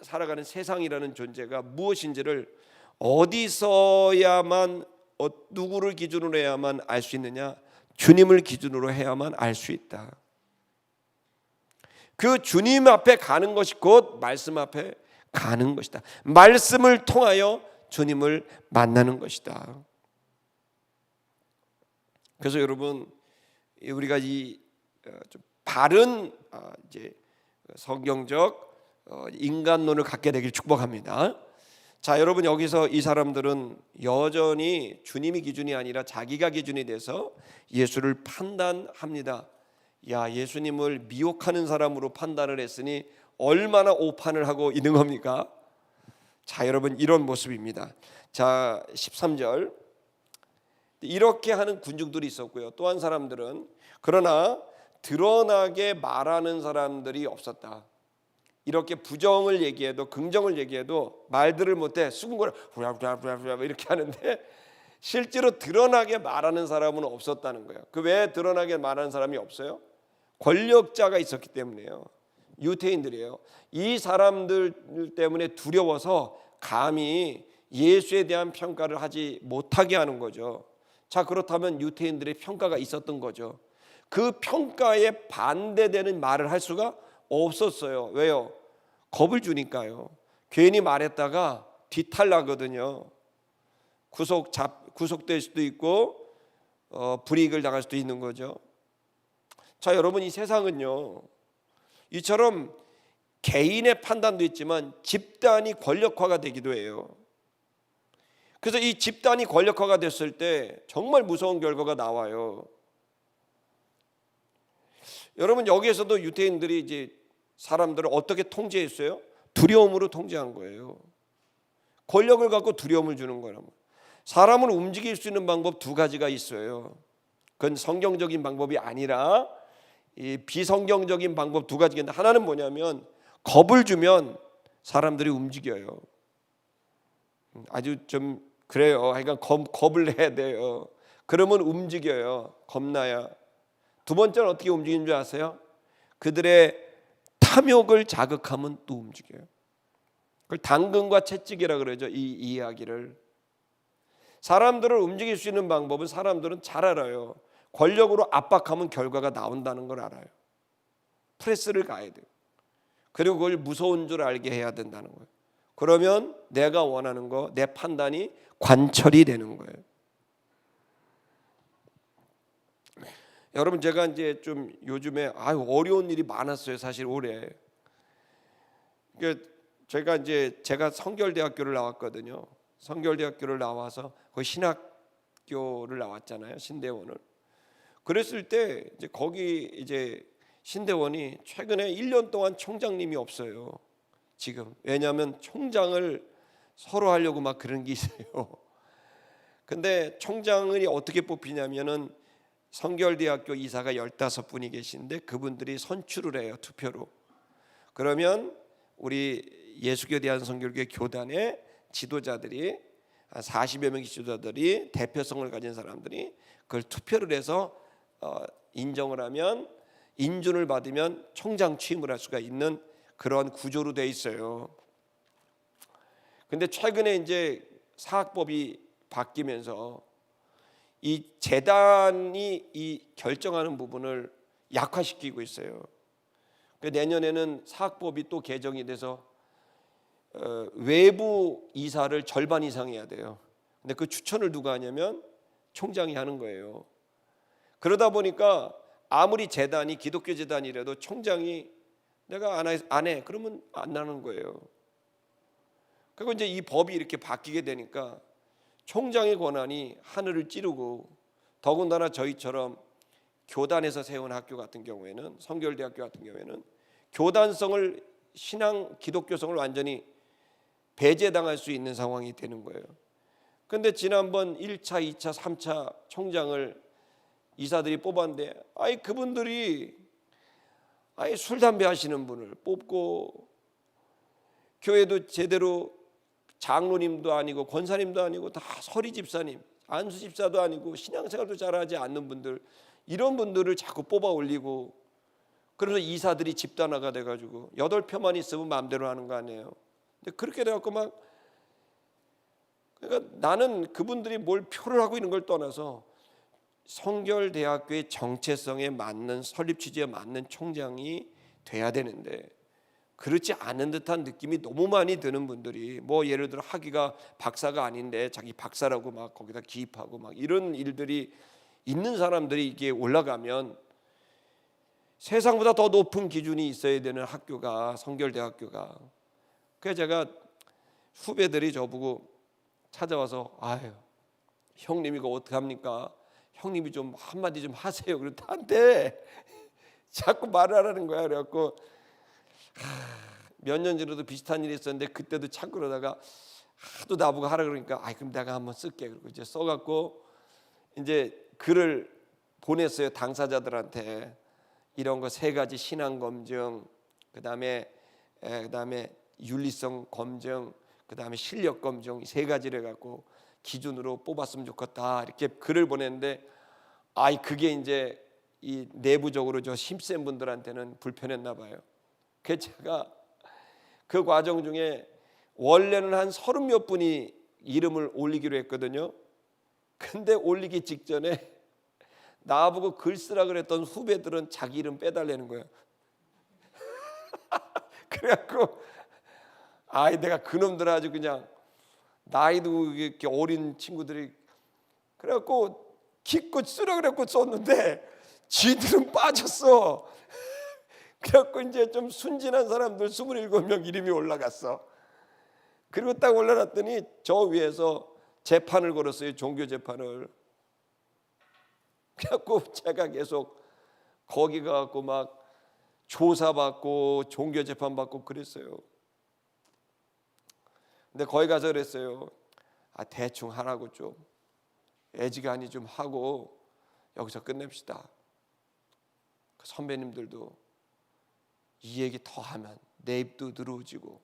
살아가는 세상이라는 존재가 무엇인지를 어디서야만 누구를 기준으로 해야만 알 수 있느냐? 주님을 기준으로 해야만 알 수 있다. 그 주님 앞에 가는 것이 곧 말씀 앞에 가는 것이다. 말씀을 통하여 주님을 만나는 것이다. 그래서 여러분, 우리가 이 좀 바른 이제 성경적 인간론을 갖게 되길 축복합니다. 자, 여러분, 여기서 이 사람들은 여전히 주님이 기준이 아니라 자기가 기준이 돼서 예수를 판단합니다. 야, 예수님을 미혹하는 사람으로 판단을 했으니 얼마나 오판을 하고 있는 겁니까? 자, 여러분, 이런 모습입니다. 자, 13절. 이렇게 하는 군중들이 있었고요. 또 한 사람들은 그러나 드러나게 말하는 사람들이 없었다. 이렇게 부정을 얘기해도 긍정을 얘기해도 말들을 못해 수군거려 이렇게 하는데 실제로 드러나게 말하는 사람은 없었다는 거예요. 그 왜 드러나게 말하는 사람이 없어요? 권력자가 있었기 때문이에요. 유태인들이에요. 이 사람들 때문에 두려워서 감히 예수에 대한 평가를 하지 못하게 하는 거죠. 자, 그렇다면 유태인들의 평가가 있었던 거죠. 그 평가에 반대되는 말을 할 수가 없었어요. 왜요? 겁을 주니까요. 괜히 말했다가 뒤탈나거든요. 구속될 수도 있고 불이익을 당할 수도 있는 거죠. 자, 여러분, 이 세상은요, 이처럼 개인의 판단도 있지만 집단이 권력화가 되기도 해요. 그래서 이 집단이 권력화가 됐을 때 정말 무서운 결과가 나와요. 여러분, 여기에서도 유대인들이 이제 사람들을 어떻게 통제했어요? 두려움으로 통제한 거예요. 권력을 갖고 두려움을 주는 거라면. 사람을 움직일 수 있는 방법 두 가지가 있어요. 그건 성경적인 방법이 아니라 이 비성경적인 방법 두 가지인데, 하나는 뭐냐면 겁을 주면 사람들이 움직여요. 아주 좀 그래요. 그러니까 겁을 내야 돼요. 그러면 움직여요. 겁나야. 두 번째는 어떻게 움직이는 줄 아세요? 그들의 탐욕을 자극하면 또 움직여요. 그걸 당근과 채찍이라 그러죠. 이 이야기를. 사람들을 움직일 수 있는 방법은 사람들은 잘 알아요. 권력으로 압박하면 결과가 나온다는 걸 알아요. 프레스를 가야 돼요. 그리고 그걸 무서운 줄 알게 해야 된다는 거예요. 그러면 내가 원하는 거, 내 판단이 관철이 되는 거예요. 여러분, 제가 이제 좀 요즘에 어려운 일이 많았어요. 사실 올해. 그러니까 제가 성결대학교를 나왔거든요. 성결대학교를 나와서 그 신학교를 나왔잖아요. 신대원을. 그랬을 때 이제 거기 이제 신대원이 최근에 1년 동안 총장님이 없어요. 지금. 왜냐하면 총장을 서로 하려고 막 그런 게 있어요. 근데 총장이 어떻게 뽑히냐면은 성결대학교 이사가 15분이 계신데 그분들이 선출을 해요. 투표로. 그러면 우리 예수교 대한성결교회 교단의 지도자들이 40여 명의 지도자들이 대표성을 가진 사람들이 그걸 투표를 해서 인정을 하면 인준을 받으면 총장 취임을 할 수가 있는 그런 구조로 돼 있어요. 근데 최근에 이제 사학법이 바뀌면서 이 재단이 이 결정하는 부분을 약화시키고 있어요. 내년에는 사학법이 또 개정이 돼서 외부 이사를 절반 이상 해야 돼요. 근데 그 추천을 누가 하냐면 총장이 하는 거예요. 그러다 보니까 아무리 재단이 기독교 재단이라도 총장이 내가 안 해 그러면 안 나는 거예요. 그리고 이제 이 법이 이렇게 바뀌게 되니까 총장의 권한이 하늘을 찌르고, 더군다나 저희처럼 교단에서 세운 학교 같은 경우에는, 성결대학교 같은 경우에는 교단성을, 신앙 기독교성을 완전히 배제당할 수 있는 상황이 되는 거예요. 그런데 지난번 1차, 2차, 3차 총장을 이사들이 뽑았는데 그분들이 술 담배 하시는 분을 뽑고, 교회도 제대로 장로님도 아니고 권사님도 아니고 다 서리 집사님, 안수 집사도 아니고 신앙생활도 잘하지 않는 분들, 이런 분들을 자꾸 뽑아 올리고, 그래서 이사들이 집단화가 돼가지고 8표만 있으면 마음대로 하는 거 아니에요. 근데 그렇게 돼갖고 그러니까 나는 그분들이 뭘 표를 하고 있는 걸 떠나서 성결대학교의 정체성에 맞는, 설립 취지에 맞는 총장이 돼야 되는데 그렇지 않은 듯한 느낌이 너무 많이 드는 분들이, 예를 들어 학위가 박사가 아닌데 자기 박사라고 막 거기다 기입하고 막 이런 일들이 있는 사람들이 이게 올라가면, 세상보다 더 높은 기준이 있어야 되는 학교가 성결대학교가. 그래서 제가 후배들이 저보고 찾아와서 형님 이거 어떡합니까? 형님이 좀 한마디 좀 하세요. 그랬더니 한테 자꾸 말을 하라는 거야. 그래갖고 몇 년 전에도 비슷한 일이 있었는데 그때도 참고 그러다가 하도 나보고 하라 그러니까 그럼 내가 한번 쓸게. 그리고 이제 써갖고 이제 글을 보냈어요. 당사자들한테. 이런 거 3가지 신앙 검증, 그다음에 윤리성 검증, 그다음에 실력 검증, 3가지를 갖고 기준으로 뽑았으면 좋겠다 이렇게 글을 보냈는데 그게 이제 이 내부적으로 저 힘센 분들한테는 불편했나 봐요. 그래서 제가 그 과정 중에 원래는 한 30몇 분이 이름을 올리기로 했거든요. 근데 올리기 직전에 나보고 글 쓰라 그랬던 후배들은 자기 이름 빼달라는 거예요. 그래갖고 내가 그놈들 아주 그냥 나이도 이렇게 어린 친구들이 그래갖고 기껏 쓰라 그랬고 썼는데 지들은 빠졌어. 그래갖고 이제 좀 순진한 사람들 27명 이름이 올라갔어. 그리고 딱 올라놨더니 저 위에서 재판을 걸었어요. 종교 재판을. 그래갖고 제가 계속 거기 가갖고 막 조사받고 종교 재판받고 그랬어요. 근데 거기 가서 그랬어요. 대충 하라고 좀 애지간히 좀 하고 여기서 끝냅시다. 그 선배님들도 이 얘기 더 하면 내 입도 늘어지고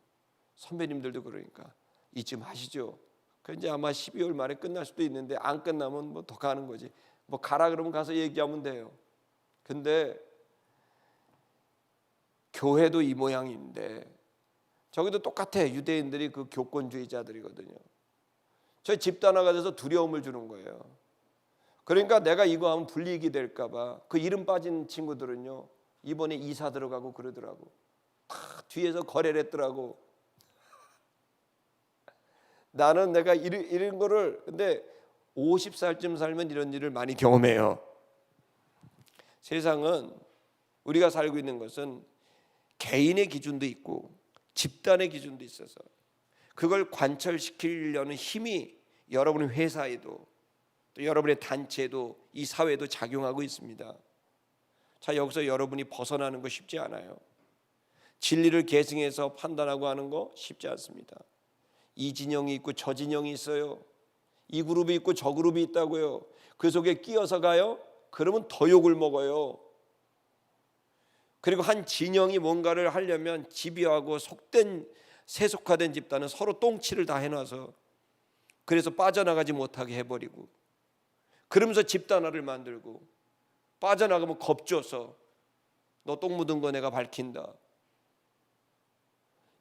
선배님들도 그러니까 이쯤 하시죠. 그 이제 아마 12월 말에 끝날 수도 있는데 안 끝나면 뭐 더 가는 거지. 뭐 가라 그러면 가서 얘기하면 돼요. 근데 교회도 이 모양인데 저기도 똑같아. 유대인들이 그 교권주의자들이거든요. 저 집단화가 돼서 두려움을 주는 거예요. 그러니까 내가 이거 하면 불이익이 될까 봐 그 이름 빠진 친구들은요 이번에 이사 들어가고 그러더라고. 뒤에서 거래를 했더라고. 나는 내가 이런 거를 근데 50살쯤 살면 이런 일을 많이 경험해요. 세상은 우리가 살고 있는 것은 개인의 기준도 있고 집단의 기준도 있어서 그걸 관철시키려는 힘이 여러분의 회사에도 또 여러분의 단체에도 이 사회에도 작용하고 있습니다. 자, 여기서 여러분이 벗어나는 거 쉽지 않아요. 진리를 계승해서 판단하고 하는 거 쉽지 않습니다. 이 진영이 있고 저 진영이 있어요. 이 그룹이 있고 저 그룹이 있다고요. 그 속에 끼어서 가요? 그러면 더 욕을 먹어요. 그리고 한 진영이 뭔가를 하려면 집요하고 속된 세속화된 집단은 서로 똥칠을 다 해놔서 그래서 빠져나가지 못하게 해버리고 그러면서 집단화를 만들고 빠져나가면 겁줘서 너 똥 묻은 거 내가 밝힌다.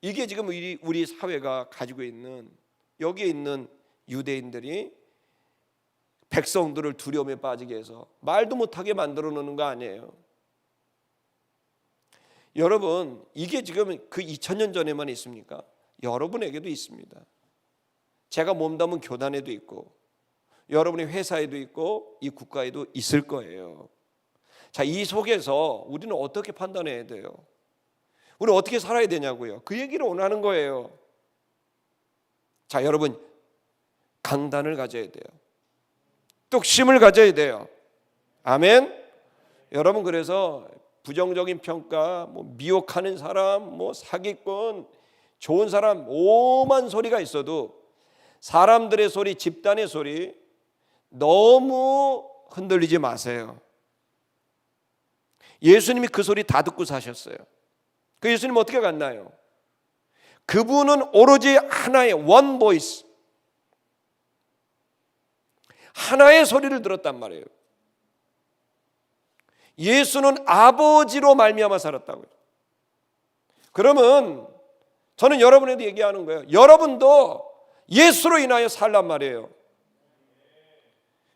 이게 지금 우리 사회가 가지고 있는 여기에 있는 유대인들이 백성들을 두려움에 빠지게 해서 말도 못하게 만들어 놓는 거 아니에요. 여러분 이게 지금 그 2000년 전에만 있습니까? 여러분에게도 있습니다. 제가 몸담은 교단에도 있고 여러분의 회사에도 있고 이 국가에도 있을 거예요. 자, 이 속에서 우리는 어떻게 판단해야 돼요? 우리는 어떻게 살아야 되냐고요? 그 얘기를 원하는 거예요. 자, 여러분 강단을 가져야 돼요. 뚝심을 가져야 돼요. 아멘. 여러분 그래서 부정적인 평가, 미혹하는 사람, 사기꾼, 좋은 사람 오만 소리가 있어도 사람들의 소리, 집단의 소리 너무 흔들리지 마세요. 예수님이 그 소리 다 듣고 사셨어요. 그 예수님 어떻게 갔나요? 그분은 오로지 하나의 one voice, 하나의 소리를 들었단 말이에요. 예수는 아버지로 말미암아 살았다고요. 그러면 저는 여러분에게 얘기하는 거예요. 여러분도 예수로 인하여 살란 말이에요.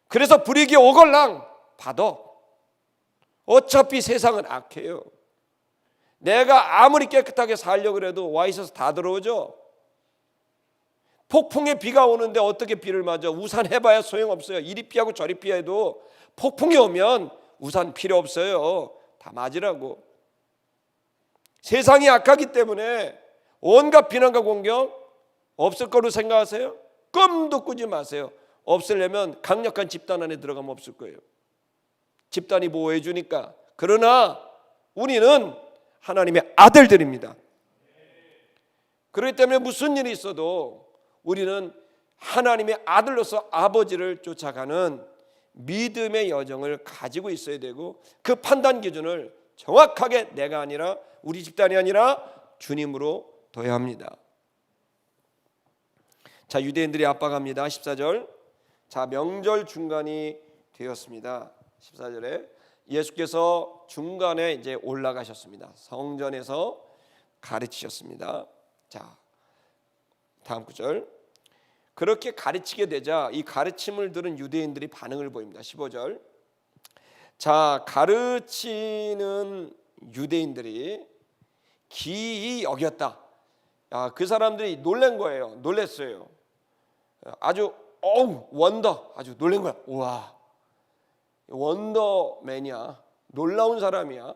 그래서 불이익이 오걸랑 받아. 어차피 세상은 악해요. 내가 아무리 깨끗하게 살려고 해도 와 있어서 다 들어오죠. 폭풍에 비가 오는데 어떻게 비를 맞아? 우산 해봐야 소용없어요. 이리 피하고 저리 피해도 폭풍이 오면 우산 필요 없어요. 다 맞으라고. 세상이 악하기 때문에 온갖 비난과 공격 없을 거로 생각하세요? 꿈도 꾸지 마세요. 없으려면 강력한 집단 안에 들어가면 없을 거예요. 집단이 보호해 주니까. 그러나 우리는 하나님의 아들들입니다. 그렇기 때문에 무슨 일이 있어도 우리는 하나님의 아들로서 아버지를 쫓아가는 믿음의 여정을 가지고 있어야 되고 그 판단 기준을 정확하게 내가 아니라 우리 집단이 아니라 주님으로 둬야 합니다. 자, 유대인들이 압박합니다. 14절. 자, 명절 중간이 되었습니다. 14절에 예수께서 중간에 이제 올라가셨습니다. 성전에서 가르치셨습니다. 자, 다음 구절. 그렇게 가르치게 되자 이 가르침을 들은 유대인들이 반응을 보입니다. 15절. 자, 가르치는 유대인들이 기이 여겼다. 그 사람들이 놀란 거예요. 놀랐어요. 아주 원더, 아주 놀란 거야. 우와, 원더맨이야. 놀라운 사람이야.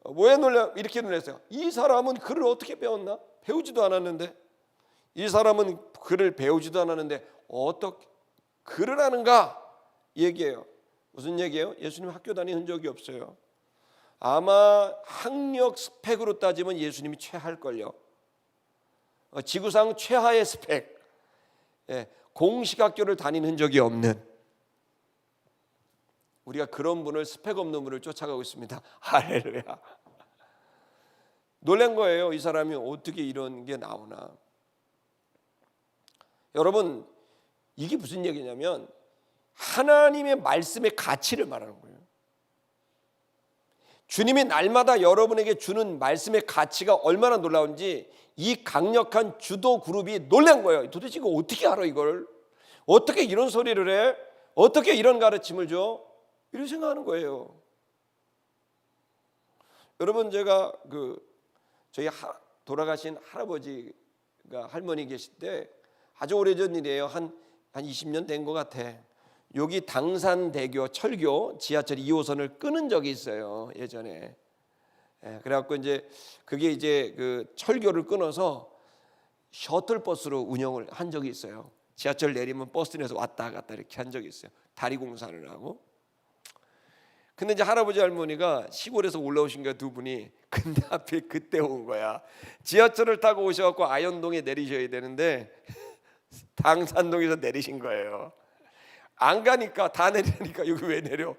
왜 이렇게 놀랐어요? 이 사람은 글을 어떻게 배웠나? 배우지도 않았는데. 이 사람은 글을 배우지도 않았는데 어떻게 글을 하는가? 얘기해요. 무슨 얘기예요? 예수님 학교 다닌 적이 없어요. 아마 학력 스펙으로 따지면 예수님이 최하일걸요. 지구상 최하의 스펙. 공식 학교를 다니는 적이 없는, 우리가 그런 분을, 스펙 없는 분을 쫓아가고 있습니다. 할렐루야. 놀란 거예요. 이 사람이 어떻게 이런 게 나오나. 여러분, 이게 무슨 얘기냐면 하나님의 말씀의 가치를 말하는 거예요. 주님이 날마다 여러분에게 주는 말씀의 가치가 얼마나 놀라운지 이 강력한 주도 그룹이 놀란 거예요. 도대체 이거 어떻게 알아? 이걸 어떻게 이런 소리를 해? 어떻게 이런 가르침을 줘? 이런 생각하는 거예요. 여러분, 제가 저희 돌아가신 할아버지가, 할머니 계실 때 아주 오래전 일이에요. 한 20년 된 것 같아. 여기 당산대교 철교 지하철 2호선을 끊은 적이 있어요. 예전에. 그래갖고 이제 그게 이제 그 철교를 끊어서 셔틀버스로 운영을 한 적이 있어요. 지하철 내리면 버스 내서 왔다 갔다 이렇게 한 적이 있어요. 다리 공사를 하고. 근데 이제 할아버지 할머니가 시골에서 올라오신 거야, 두 분이. 근데 앞에 그때 온 거야. 지하철을 타고 오셔갖고 아현동에 내리셔야 되는데 당산동에서 내리신 거예요. 안 가니까, 다 내리니까 여기 왜 내려?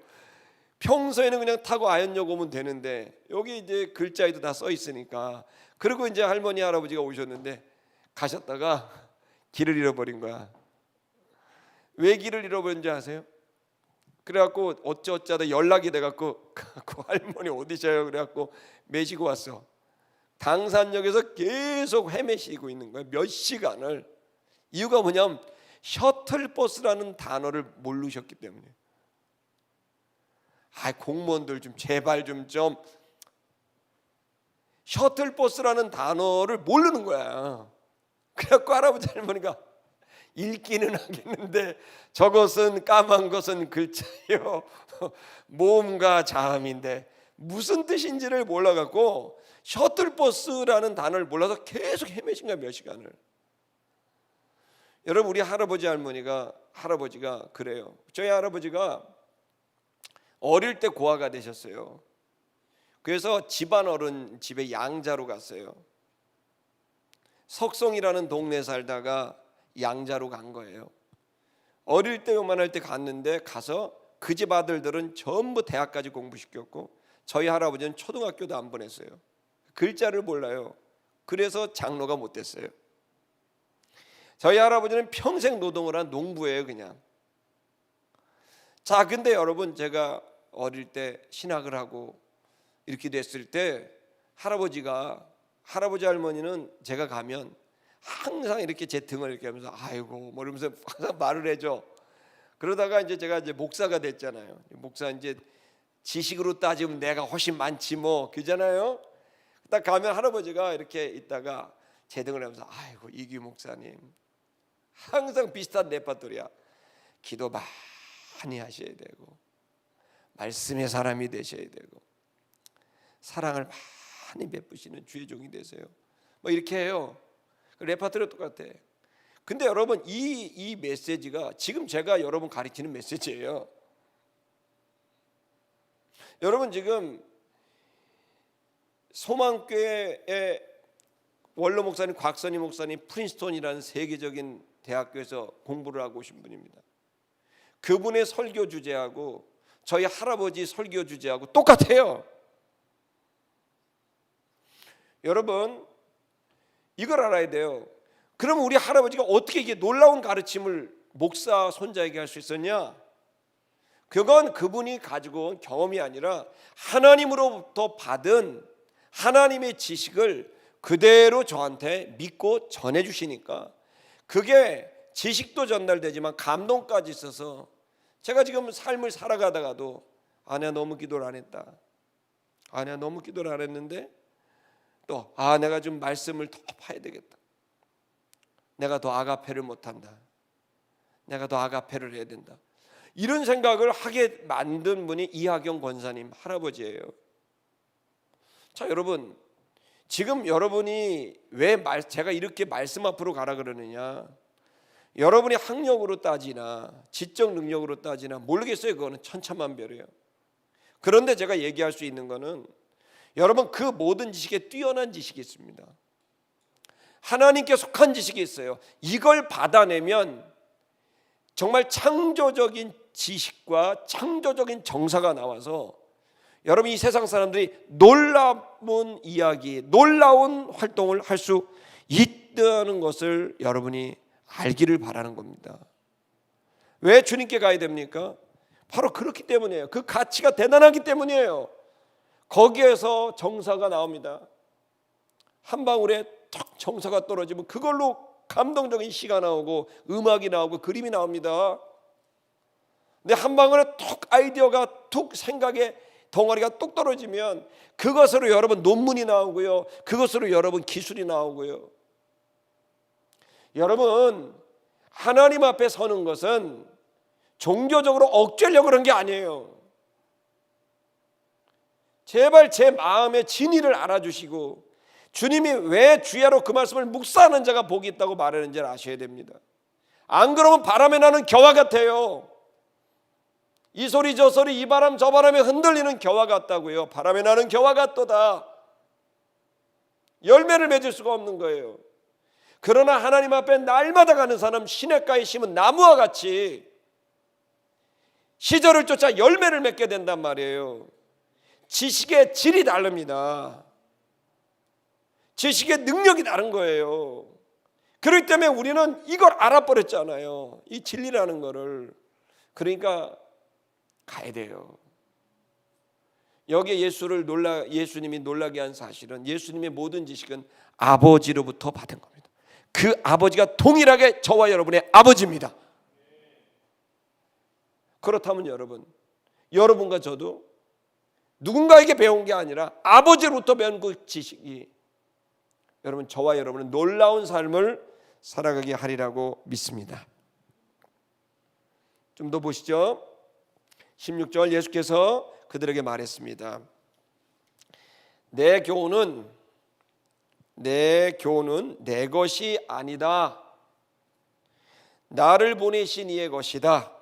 평소에는 그냥 타고 아현역 오면 되는데 여기 이제 글자에도 다 써 있으니까. 그리고 이제 할머니 할아버지가 오셨는데 가셨다가 길을 잃어버린 거야. 왜 길을 잃어버린지 아세요? 그래갖고 어쩌다 연락이 돼갖고 그 할머니 어디셔요? 그래갖고 메시고 왔어. 당산역에서 계속 헤매시고 있는 거야, 몇 시간을. 이유가 뭐냐면 셔틀버스라는 단어를 모르셨기 때문에. 공무원들 좀 제발 좀 셔틀버스라는 단어를 모르는 거야. 그래갖고 할아버지 할머니가 읽기는 하겠는데 저것은 까만 것은 글자요 모음과 자음인데 무슨 뜻인지를 몰라갖고 셔틀버스라는 단어를 몰라서 계속 헤매신 거야, 몇 시간을. 여러분, 우리 할아버지가 그래요. 저희 할아버지가 어릴 때 고아가 되셨어요. 그래서 집안 어른 집에 양자로 갔어요. 석송이라는 동네에 살다가 양자로 간 거예요. 어릴 때 요만할 때 갔는데 가서 그 집 아들들은 전부 대학까지 공부시켰고 저희 할아버지는 초등학교도 안 보냈어요. 글자를 몰라요. 그래서 장로가 못 됐어요. 저희 할아버지는 평생 노동을 한 농부예요, 그냥. 자, 근데 여러분, 제가 어릴 때 신학을 하고 이렇게 됐을 때 할아버지 할머니는 제가 가면 항상 이렇게 제 등을 이렇게 하면서 아이고 뭐 이러면서 항상 말을 해줘. 그러다가 이제 제가 이제 목사가 됐잖아요. 목사 이제 지식으로 따지면 내가 훨씬 많지 뭐, 그잖아요. 딱 가면 할아버지가 이렇게 있다가 제 등을 하면서 아이고 이규 목사님 항상 비슷한 레파토리야. 기도 많이 하셔야 되고 말씀의 사람이 되셔야 되고 사랑을 많이 베푸시는 주의 종이 되세요. 뭐 이렇게 해요. 레파토리가 똑같아. 근데 여러분, 이 메시지가 지금 제가 여러분 가르치는 메시지예요. 여러분, 지금 소망교회의 원로 목사님, 곽선희 목사님, 프린스톤이라는 세계적인 대학교에서 공부를 하고 오신 분입니다. 그분의 설교 주제하고 저희 할아버지 설교 주제하고 똑같아요. 여러분, 이걸 알아야 돼요. 그러면 우리 할아버지가 어떻게 이게 놀라운 가르침을 목사 손자에게 할 수 있었냐? 그건 그분이 가지고 온 경험이 아니라 하나님으로부터 받은 하나님의 지식을 그대로 저한테 믿고 전해주시니까 그게 지식도 전달되지만 감동까지 있어서 제가 지금 삶을 살아가다가도 내가 너무 기도를 안 했다, 내가 너무 기도를 안 했는데 또 내가 좀 말씀을 더 파야 되겠다, 내가 더 아가페를 못한다, 내가 더 아가페를 해야 된다, 이런 생각을 하게 만든 분이 이하경 권사님 할아버지예요. 자, 여러분, 지금 여러분이 왜 제가 이렇게 말씀 앞으로 가라 그러느냐, 여러분이 학력으로 따지나 지적 능력으로 따지나 모르겠어요. 그거는 천차만별이에요. 그런데 제가 얘기할 수 있는 거는 여러분, 그 모든 지식에 뛰어난 지식이 있습니다. 하나님께 속한 지식이 있어요. 이걸 받아내면 정말 창조적인 지식과 창조적인 정사가 나와서 여러분, 이 세상 사람들이 놀라운 이야기, 놀라운 활동을 할 수 있다는 것을 여러분이 알기를 바라는 겁니다. 왜 주님께 가야 됩니까? 바로 그렇기 때문이에요. 그 가치가 대단하기 때문이에요. 거기에서 정사가 나옵니다. 한 방울에 탁 정사가 떨어지면 그걸로 감동적인 시가 나오고 음악이 나오고 그림이 나옵니다. 근데 한 방울에 툭 아이디어가 툭 생각에 덩어리가 뚝 떨어지면 그것으로 여러분 논문이 나오고요, 그것으로 여러분 기술이 나오고요. 여러분, 하나님 앞에 서는 것은 종교적으로 억제하려고 그런 게 아니에요. 제발 제 마음의 진의를 알아주시고 주님이 왜 주야로 그 말씀을 묵상하는 자가 복이 있다고 말하는지를 아셔야 됩니다. 안 그러면 바람에 나는 겨와 같아요. 이 소리 저 소리 이 바람 저 바람에 흔들리는 겨와 같다고요. 바람에 나는 겨와 같도다. 열매를 맺을 수가 없는 거예요. 그러나 하나님 앞에 날마다 가는 사람, 시냇가에 심은 나무와 같이 시절을 쫓아 열매를 맺게 된단 말이에요. 지식의 질이 다릅니다. 지식의 능력이 다른 거예요. 그렇기 때문에 우리는 이걸 알아버렸잖아요. 이 진리라는 거를. 그러니까 가야 돼요. 여기에 예수님이 놀라게 한 사실은 예수님의 모든 지식은 아버지로부터 받은 겁니다. 그 아버지가 동일하게 저와 여러분의 아버지입니다. 그렇다면 여러분과 저도 누군가에게 배운 게 아니라 아버지로부터 배운 그 지식이 여러분, 저와 여러분은 놀라운 삶을 살아가게 하리라고 믿습니다. 좀 더 보시죠. 16절, 예수께서 그들에게 말했습니다. 내 교훈은 내 것이 아니다. 나를 보내신 이의 것이다.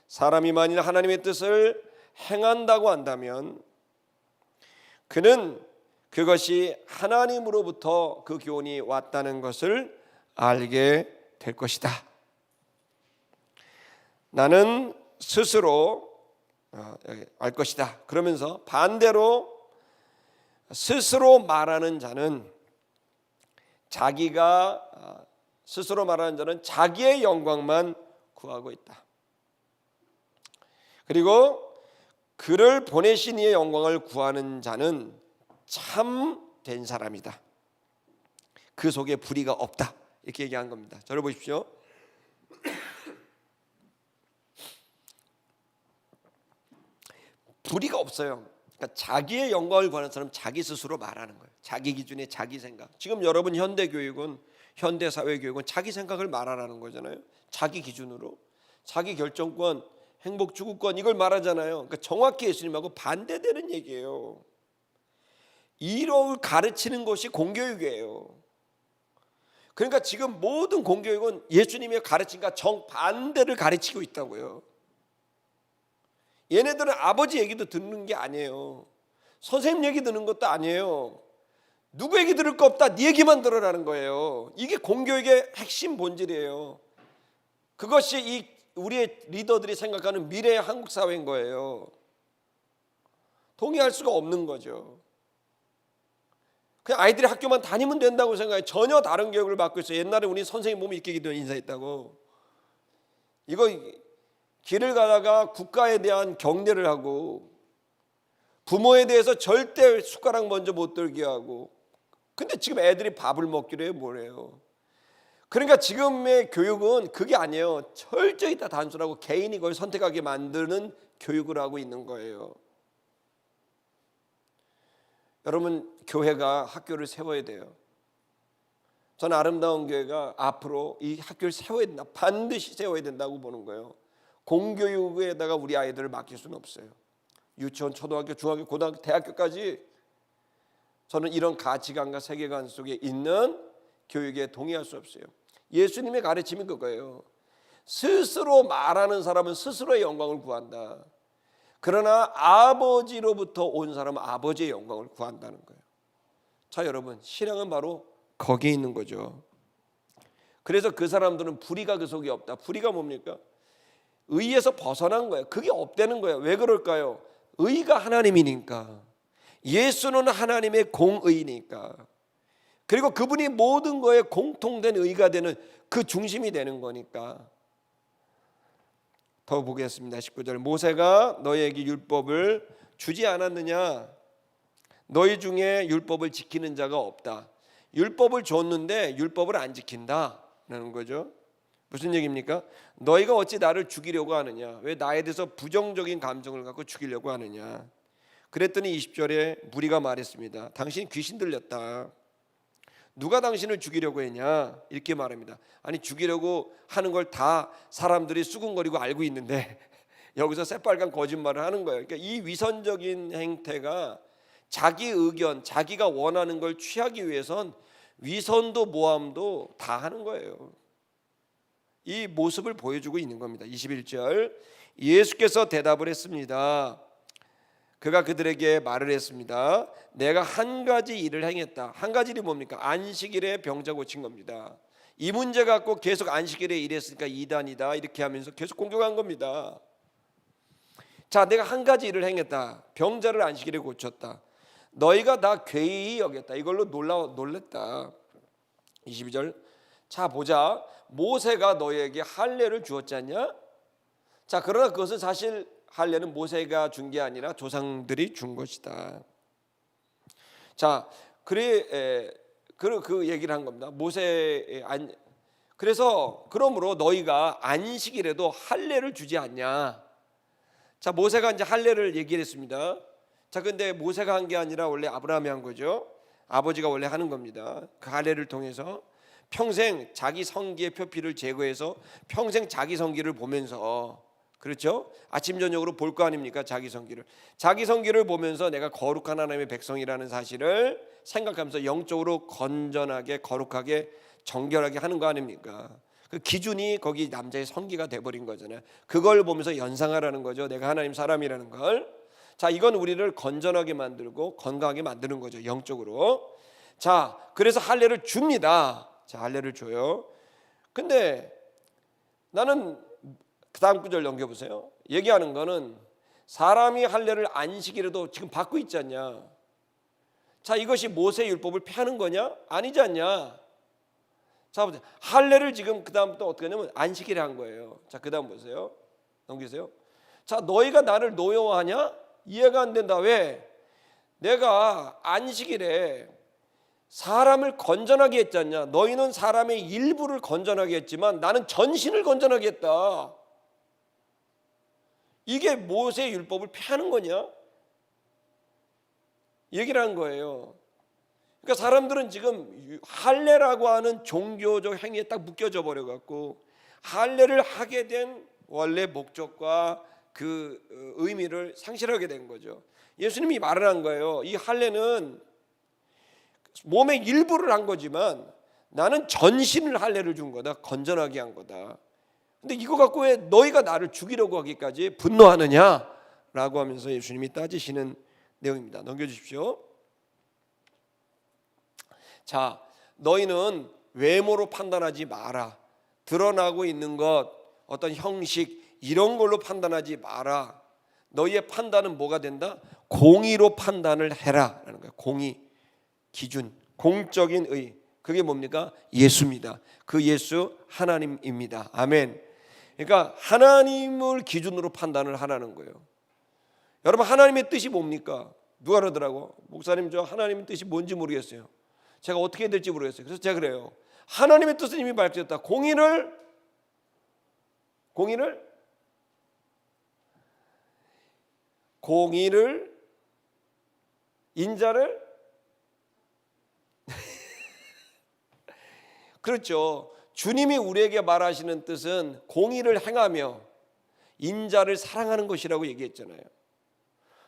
사람이 만일 하나님의 뜻을 행한다고 한다면 그는 그것이 하나님으로부터 그 교훈이 왔다는 것을 알게 될 것이다. 나는 스스로 알 것이다. 그러면서 반대로 스스로 말하는 자는 자기의 영광만 구하고 있다. 그리고 그를 보내신 이의 영광을 구하는 자는 참된 사람이다. 그 속에 불의가 없다. 이렇게 얘기한 겁니다. 저를 보십시오. 불의가 없어요. 그러니까 자기의 영광을 구하는 사람은 자기 스스로 말하는 거예요. 자기 기준에 자기 생각. 지금 여러분 현대교육은, 현대사회교육은 자기 생각을 말하라는 거잖아요. 자기 기준으로 자기 결정권, 행복 추구권, 이걸 말하잖아요. 그러니까 정확히 예수님하고 반대되는 얘기예요. 이걸 가르치는 것이 공교육이에요. 그러니까 지금 모든 공교육은 예수님의 가르침과 정반대를 가르치고 있다고요. 얘네들은 아버지 얘기도 듣는 게 아니에요. 선생님 얘기 듣는 것도 아니에요. 누구 얘기 들을 거 없다, 네 얘기만 들으라는 거예요. 이게 공교육의 핵심 본질이에요. 그것이 우리의 리더들이 생각하는 미래의 한국 사회인 거예요. 동의할 수가 없는 거죠. 그냥 아이들이 학교만 다니면 된다고 생각해. 전혀 다른 교육을 받고 있어요. 옛날에 우리 선생님 보면 이렇게 기도 인사했다고. 이거 길을 가다가 국가에 대한 경례를 하고 부모에 대해서 절대 숟가락 먼저 못 들게 하고. 근데 지금 애들이 밥을 먹기로 해 뭐래요. 그러니까 지금의 교육은 그게 아니에요. 철저히 다 단순하고 개인이 그걸 선택하게 만드는 교육을 하고 있는 거예요. 여러분, 교회가 학교를 세워야 돼요. 저는 아름다운 교회가 앞으로 이 학교를 세워야 된다, 반드시 세워야 된다고 보는 거예요. 공교육에다가 우리 아이들을 맡길 수는 없어요. 유치원, 초등학교, 중학교, 고등학교, 대학교까지 저는 이런 가치관과 세계관 속에 있는 교육에 동의할 수 없어요. 예수님의 가르침이 그거예요. 스스로 말하는 사람은 스스로의 영광을 구한다. 그러나 아버지로부터 온 사람은 아버지의 영광을 구한다는 거예요. 자, 여러분, 신앙은 바로 거기에 있는 거죠. 그래서 그 사람들은 불의가 그 속에 없다. 불의가 뭡니까? 의에서 벗어난 거예요. 그게 없다는 거예요. 왜 그럴까요? 의가 하나님이니까. 예수는 하나님의 공의니까. 그리고 그분이 모든 거에 공통된 의가 되는 그 중심이 되는 거니까. 더 보겠습니다. 19절. 모세가 너희에게 율법을 주지 않았느냐? 너희 중에 율법을 지키는 자가 없다. 율법을 줬는데 율법을 안 지킨다라는 거죠. 무슨 얘기입니까? 너희가 어찌 나를 죽이려고 하느냐? 왜 나에 대해서 부정적인 감정을 갖고 죽이려고 하느냐? 그랬더니 20절에 무리가 말했습니다. 당신 귀신 들렸다. 누가 당신을 죽이려고 했냐? 이렇게 말합니다. 아니, 죽이려고 하는 걸 다 사람들이 수군거리고 알고 있는데 여기서 새빨간 거짓말을 하는 거예요. 그러니까 이 위선적인 행태가 자기 의견, 자기가 원하는 걸 취하기 위해선 위선도 모함도 다 하는 거예요. 이 모습을 보여주고 있는 겁니다. 21절. 예수께서 대답을 했습니다. 그가 그들에게 말을 했습니다. 내가 한 가지 일을 행했다. 한 가지 일이 뭡니까? 안식일에 병자 고친 겁니다. 이 문제 갖고 계속 안식일에 일했으니까 이단이다 이렇게 하면서 계속 공격한 겁니다. 자, 내가 한 가지 일을 행했다. 병자를 안식일에 고쳤다. 너희가 나 괴이히 여겼다. 이걸로 놀랬다. 22절. 자, 보자. 모세가 너희에게 할례를 주었지 않냐? 자, 그러나 그것은 사실 할례는 모세가 준 게 아니라 조상들이 준 것이다. 자, 그래 그 얘기를 한 겁니다. 그래서 그러므로 너희가 안식일에도 할례를 주지 않냐? 자, 모세가 이제 할례를 얘기를 했습니다. 자, 근데 모세가 한 게 아니라 원래 아브라함이 한 거죠. 아버지가 원래 하는 겁니다. 그 할례를 통해서 평생 자기 성기의 표피를 제거해서 평생 자기 성기를 보면서, 그렇죠? 아침 저녁으로 볼 거 아닙니까? 자기 성기를 보면서 내가 거룩한 하나님의 백성이라는 사실을 생각하면서 영적으로 건전하게, 거룩하게, 정결하게 하는 거 아닙니까? 그 기준이 거기 남자의 성기가 돼버린 거잖아요. 그걸 보면서 연상하라는 거죠. 내가 하나님 사람이라는 걸. 자, 이건 우리를 건전하게 만들고 건강하게 만드는 거죠, 영적으로. 자, 그래서 할례를 줍니다. 자, 할례를 줘요. 근데 나는 그 다음 구절 넘겨보세요. 얘기하는 거는 사람이 할례를 안식일에도 지금 받고 있지 않냐? 자, 이것이 모세의 율법을 폐하는 거냐? 아니지 않냐? 자, 보세요. 할례를 지금 그 다음부터 어떻게 하냐면 안식일에 한 거예요. 자, 그 다음 보세요. 넘기세요. 자, 너희가 나를 노여워하냐? 이해가 안 된다. 왜? 내가 안식일에 사람을 건전하게 했지 않냐? 너희는 사람의 일부를 건전하게 했지만 나는 전신을 건전하게 했다. 이게 모세의 율법을 폐하는 거냐? 얘기를 한 거예요. 그러니까 사람들은 지금 할례라고 하는 종교적 행위에 딱 묶여져 버려 갖고 할례를 하게 된 원래 목적과 그 의미를 상실하게 된 거죠. 예수님이 말을 한 거예요. 이 할례는 몸의 일부를 한 거지만 나는 전신을 할례를 준 거다. 건전하게 한 거다. 근데 이거 갖고 왜 너희가 나를 죽이려고 하기까지 분노하느냐라고 하면서 예수님이 따지시는 내용입니다. 넘겨주십시오. 자, 너희는 외모로 판단하지 마라. 드러나고 있는 것, 어떤 형식 이런 걸로 판단하지 마라. 너희의 판단은 뭐가 된다? 공의로 판단을 해라라는 거예요. 공의. 기준, 공적인 의, 그게 뭡니까? 예수입니다. 그 예수 하나님입니다. 아멘. 그러니까 하나님을 기준으로 판단을 하라는 거예요. 여러분, 하나님의 뜻이 뭡니까? 누가 그러더라고, 목사님 저 하나님의 뜻이 뭔지 모르겠어요. 제가 어떻게 해야 될지 모르겠어요. 그래서 제가 그래요. 하나님의 뜻은 이미 밝혀졌다. 공의를 인자를 그렇죠. 주님이 우리에게 말하시는 뜻은 공의를 행하며 인자를 사랑하는 것이라고 얘기했잖아요.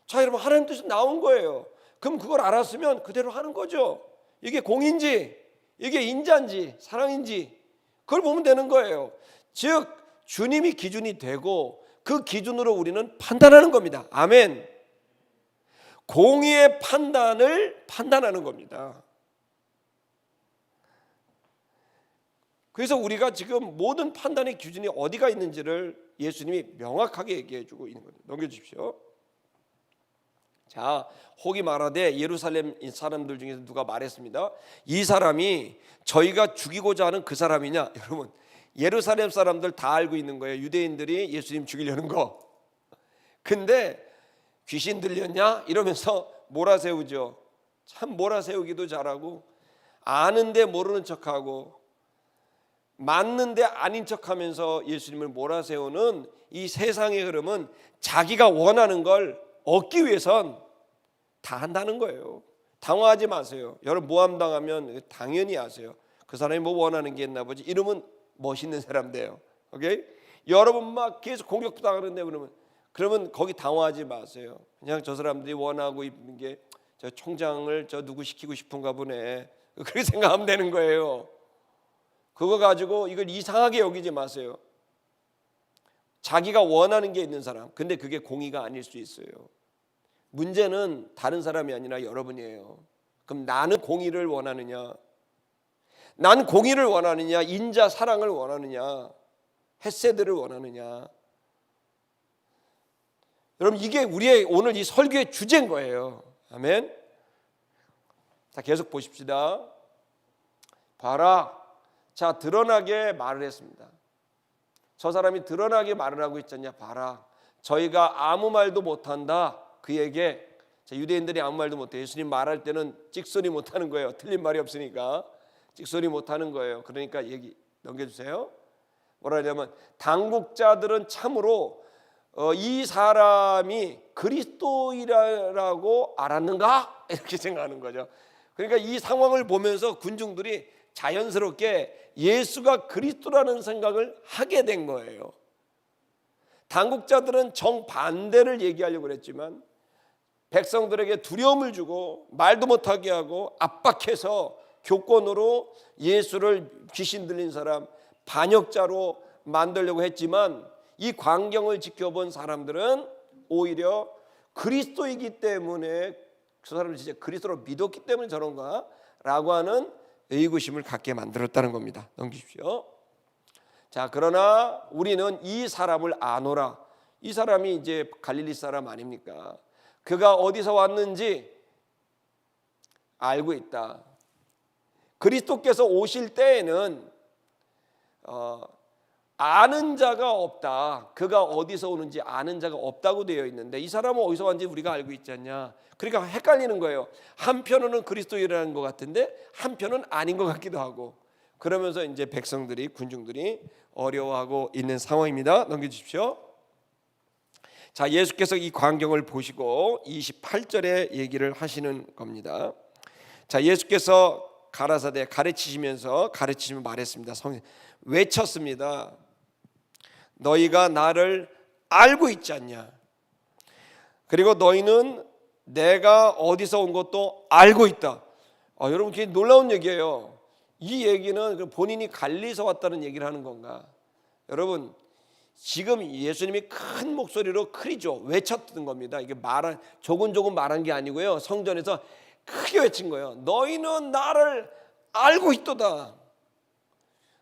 자, 여러분, 하나님 뜻은 나온 거예요. 그럼 그걸 알았으면 그대로 하는 거죠. 이게 공인지 이게 인자인지 사랑인지 그걸 보면 되는 거예요. 즉 주님이 기준이 되고 그 기준으로 우리는 판단하는 겁니다. 아멘. 공의의 판단을 판단하는 겁니다. 그래서 우리가 지금 모든 판단의 기준이 어디가 있는지를 예수님이 명확하게 얘기해 주고 있는 거예요. 넘겨주십시오. 자, 혹이 말하되 예루살렘 사람들 중에서 누가 말했습니다. 이 사람이 저희가 죽이고자 하는 그 사람이냐? 여러분, 예루살렘 사람들 다 알고 있는 거예요. 유대인들이 예수님 죽이려는 거. 근데 귀신 들렸냐? 이러면서 몰아세우죠. 참 몰아세우기도 잘하고, 아는데 모르는 척하고, 맞는데 아닌 척하면서 예수님을 몰아세우는 이 세상의 흐름은 자기가 원하는 걸 얻기 위해선 다 한다는 거예요. 당황하지 마세요. 여러분, 모함당하면 당연히 아세요. 그 사람이 뭐 원하는 게 있나 보지. 이러면 멋있는 사람 돼요. 오케이? 여러분 막 계속 공격도 당하는데 그러면 거기 당황하지 마세요. 그냥 저 사람들이 원하고 있는 게 저 총장을 저 누구 시키고 싶은가 보네. 그렇게 생각하면 되는 거예요. 그거 가지고 이걸 이상하게 여기지 마세요. 자기가 원하는 게 있는 사람, 근데 그게 공의가 아닐 수 있어요. 문제는 다른 사람이 아니라 여러분이에요. 그럼 나는 공의를 원하느냐, 난 공의를 원하느냐, 인자 사랑을 원하느냐, 헤세드를 원하느냐. 여러분, 이게 우리의 오늘 이 설교의 주제인 거예요. 아멘. 자, 계속 보십시다. 봐라. 자, 드러나게 말을 했습니다. 저 사람이 드러나게 말을 하고 있잖냐. 봐라, 저희가 아무 말도 못한다. 그에게, 자, 유대인들이 아무 말도 못해. 예수님 말할 때는 찍소리 못하는 거예요. 틀린 말이 없으니까 찍소리 못하는 거예요. 그러니까 얘기 넘겨주세요. 뭐라 하냐면, 당국자들은 참으로 이 사람이 그리스도이라고 알았는가? 이렇게 생각하는 거죠. 그러니까 이 상황을 보면서 군중들이 자연스럽게 예수가 그리스도라는 생각을 하게 된 거예요. 당국자들은 정반대를 얘기하려고 그랬지만 백성들에게 두려움을 주고 말도 못하게 하고 압박해서 교권으로 예수를 귀신 들린 사람, 반역자로 만들려고 했지만 이 광경을 지켜본 사람들은 오히려 그리스도이기 때문에, 그 사람은 진짜 그리스도를 믿었기 때문에 저런가? 라고 하는 의구심을 갖게 만들었다는 겁니다. 넘기십시오. 자, 그러나 우리는 이 사람을 아노라. 이 사람이 이제 갈릴리 사람 아닙니까? 그가 어디서 왔는지 알고 있다. 그리스도께서 오실 때에는 아는 자가 없다. 그가 어디서 오는지 아는 자가 없다고 되어 있는데 이 사람은 어디서 왔는지 우리가 알고 있지 않냐. 그러니까 헷갈리는 거예요. 한편으로는 그리스도이라는 것 같은데 한편은 아닌 것 같기도 하고, 그러면서 이제 백성들이, 군중들이 어려워하고 있는 상황입니다. 넘겨주십시오. 자, 예수께서 이 광경을 보시고 28절에 얘기를 하시는 겁니다. 자, 예수께서 가라사대 가르치시면서 말했습니다. 외쳤습니다. 너희가 나를 알고 있지 않냐? 그리고 너희는 내가 어디서 온 것도 알고 있다. 여러분, 그게 놀라운 얘기예요. 이 얘기는 본인이 갈릴리에서 왔다는 얘기를 하는 건가? 여러분, 지금 예수님이 큰 목소리로 크리죠, 외쳤던 겁니다. 이게 조금 말한 게 아니고요. 성전에서 크게 외친 거예요. 너희는 나를 알고 있도다.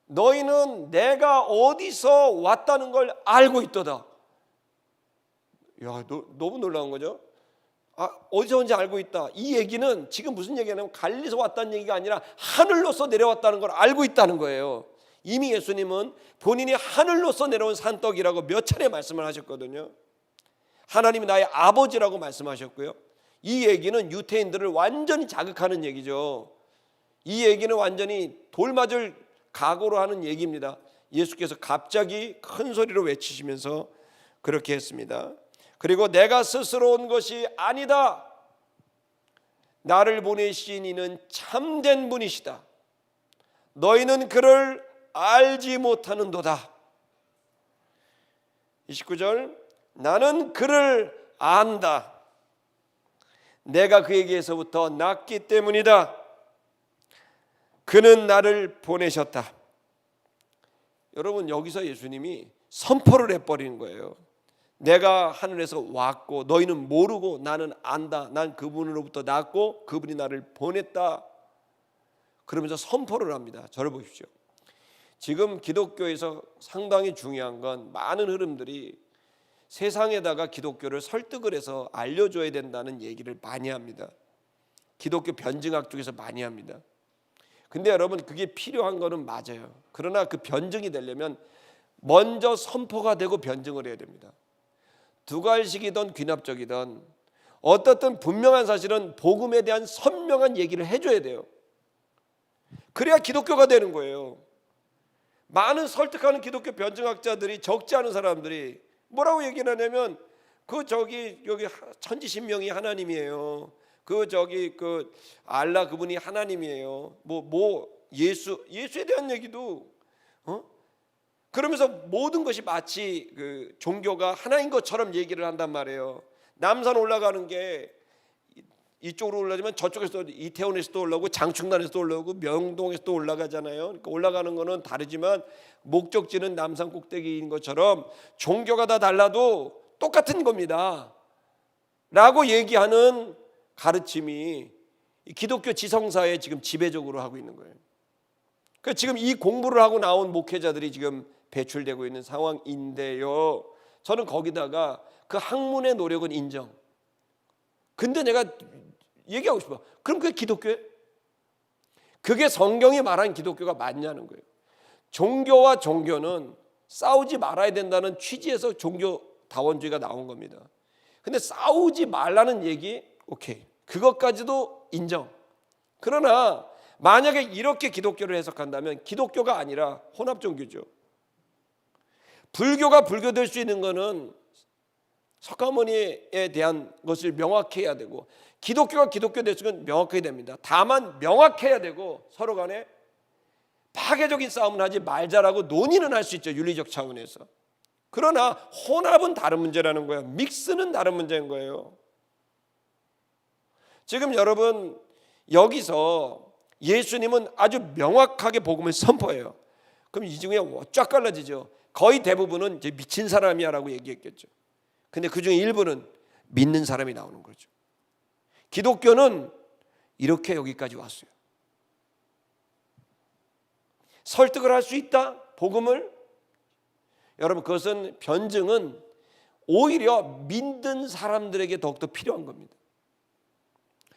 너희는 내가 어디서 왔다는 걸 알고 있도다. 야, 너무 놀라운 거죠. 어디서 온지 알고 있다. 이 얘기는 지금 무슨 얘기냐면 갈릴리에서 왔다는 얘기가 아니라 하늘로서 내려왔다는 걸 알고 있다는 거예요. 이미 예수님은 본인이 하늘로서 내려온 산떡이라고 몇 차례 말씀을 하셨거든요. 하나님이 나의 아버지라고 말씀하셨고요. 이 얘기는 유태인들을 완전히 자극하는 얘기죠. 이 얘기는 완전히 돌맞을 각오로 하는 얘기입니다. 예수께서 갑자기 큰 소리로 외치시면서 그렇게 했습니다. 그리고 내가 스스로 온 것이 아니다. 나를 보내신 이는 참된 분이시다. 너희는 그를 알지 못하는도다. 29절 나는 그를 안다. 내가 그에게서부터 났기 때문이다. 그는 나를 보내셨다. 여러분, 여기서 예수님이 선포를 해버리는 거예요. 내가 하늘에서 왔고 너희는 모르고 나는 안다. 난 그분으로부터 났고 그분이 나를 보냈다. 그러면서 선포를 합니다. 저를 보십시오. 지금 기독교에서 상당히 중요한 건 많은 흐름들이 세상에다가 기독교를 설득을 해서 알려줘야 된다는 얘기를 많이 합니다. 기독교 변증학 쪽에서 많이 합니다. 근데 여러분, 그게 필요한 거는 맞아요. 그러나 그 변증이 되려면 먼저 선포가 되고 변증을 해야 됩니다. 두괄식이든 귀납적이든 어떻든 분명한 사실은 복음에 대한 선명한 얘기를 해줘야 돼요. 그래야 기독교가 되는 거예요. 많은 설득하는 기독교 변증학자들이, 적지 않은 사람들이 뭐라고 얘기를 하냐면 여기 천지신명이 하나님이에요. 그 알라 그분이 하나님이에요. 예수에 대한 얘기도 그러면서 모든 것이 마치 그 종교가 하나인 것처럼 얘기를 한단 말이에요. 남산 올라가는 게 이쪽으로 올라가면 저쪽에서 이태원에서도 올라오고 장충단에서도 올라오고 명동에서도 올라가잖아요. 그러니까 올라가는 거는 다르지만 목적지는 남산 꼭대기인 것처럼 종교가 다 달라도 똑같은 겁니다 라고 얘기하는 가르침이 기독교 지성사에 지금 지배적으로 하고 있는 거예요. 그러니까 지금 이 공부를 하고 나온 목회자들이 지금 배출되고 있는 상황인데요. 저는 거기다가 그 학문의 노력은 인정. 근데 내가 얘기하고 싶어. 그럼 그게 기독교예요? 그게 성경이 말한 기독교가 맞냐는 거예요. 종교와 종교는 싸우지 말아야 된다는 취지에서 종교다원주의가 나온 겁니다. 근데 싸우지 말라는 얘기, 오케이, 그것까지도 인정. 그러나 만약에 이렇게 기독교를 해석한다면 기독교가 아니라 혼합종교죠. 불교가 불교될 수 있는 것은 석가모니에 대한 것을 명확히 해야 되고, 기독교가 기독교 될 수 있는 건 명확해야 됩니다. 다만 명확해야 되고 서로 간에 파괴적인 싸움을 하지 말자라고 논의는 할 수 있죠, 윤리적 차원에서. 그러나 혼합은 다른 문제라는 거예요. 믹스는 다른 문제인 거예요. 지금 여러분, 여기서 예수님은 아주 명확하게 복음을 선포해요. 그럼 이 중에 쫙 갈라지죠. 거의 대부분은 이제 미친 사람이야 라고 얘기했겠죠. 근데 그 중에 일부는 믿는 사람이 나오는 거죠. 기독교는 이렇게 여기까지 왔어요. 설득을 할 수 있다, 복음을. 여러분, 그것은 변증은 오히려 믿는 사람들에게 더욱더 필요한 겁니다.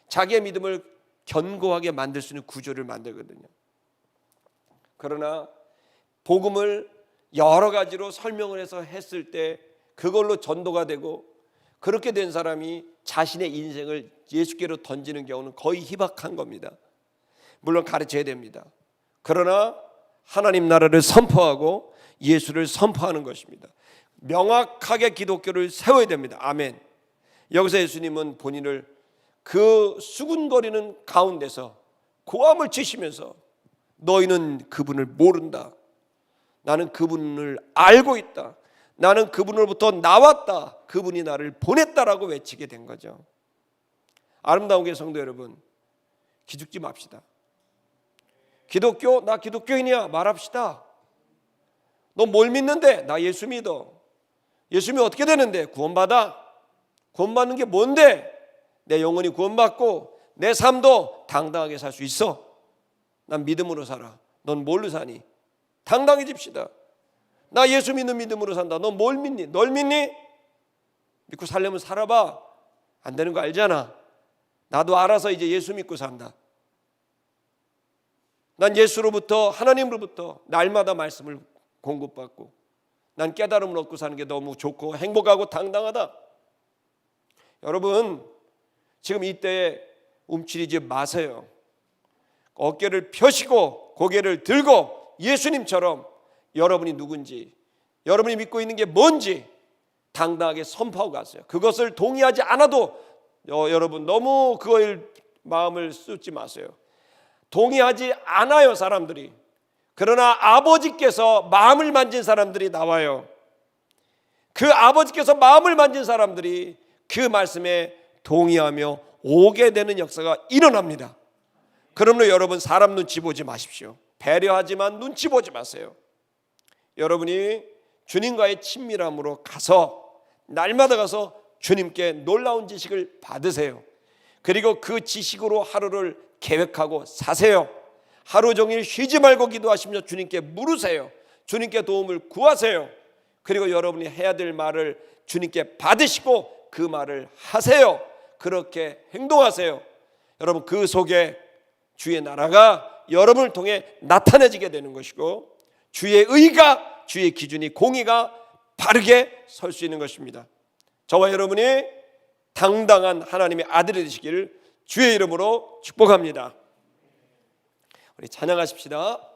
자기의 믿음을 견고하게 만들 수 있는 구조를 만들거든요. 그러나 복음을 여러 가지로 설명을 해서 했을 때 그걸로 전도가 되고 그렇게 된 사람이 자신의 인생을 예수께로 던지는 경우는 거의 희박한 겁니다. 물론 가르쳐야 됩니다. 그러나 하나님 나라를 선포하고 예수를 선포하는 것입니다. 명확하게 기독교를 세워야 됩니다. 아멘. 여기서 예수님은 본인을 그 수군거리는 가운데서 고함을 치시면서 너희는 그분을 모른다. 나는 그분을 알고 있다. 나는 그분으로부터 나왔다. 그분이 나를 보냈다라고 외치게 된 거죠. 아름다운 게 성도 여러분, 기죽지 맙시다. 기독교, 나 기독교인이야 말합시다. 너 뭘 믿는데? 나 예수 믿어. 예수 믿으면 어떻게 되는데? 구원받아. 구원받는 게 뭔데? 내 영혼이 구원받고 내 삶도 당당하게 살 수 있어. 난 믿음으로 살아. 넌 뭘로 사니? 당당해집시다. 나 예수 믿는 믿음으로 산다. 넌 뭘 믿니? 널 믿니? 믿고 살려면 살아봐. 안 되는 거 알잖아. 나도 알아서 이제 예수 믿고 산다. 난 예수로부터, 하나님으로부터 날마다 말씀을 공급받고 난 깨달음을 얻고 사는 게 너무 좋고 행복하고 당당하다. 여러분, 지금 이때에 움츠리지 마세요. 어깨를 펴시고 고개를 들고 예수님처럼 여러분이 누군지, 여러분이 믿고 있는 게 뭔지 당당하게 선포하고 가세요. 그것을 동의하지 않아도 여러분 너무 그걸 마음을 쏟지 마세요. 동의하지 않아요, 사람들이. 그러나 아버지께서 마음을 만진 사람들이 나와요. 그 아버지께서 마음을 만진 사람들이 그 말씀에 동의하며 오게 되는 역사가 일어납니다. 그러므로 여러분, 사람 눈치 보지 마십시오. 배려하지만 눈치 보지 마세요. 여러분이 주님과의 친밀함으로 가서 날마다 가서 주님께 놀라운 지식을 받으세요. 그리고 그 지식으로 하루를 계획하고 사세요. 하루 종일 쉬지 말고 기도하시며 주님께 물으세요. 주님께 도움을 구하세요. 그리고 여러분이 해야 될 말을 주님께 받으시고 그 말을 하세요. 그렇게 행동하세요. 여러분, 그 속에 주의 나라가 여러분을 통해 나타내지게 되는 것이고 주의 의가, 주의 기준이, 공의가 바르게 설 수 있는 것입니다. 저와 여러분이 당당한 하나님의 아들이 되시기를 주의 이름으로 축복합니다. 우리 찬양하십시다.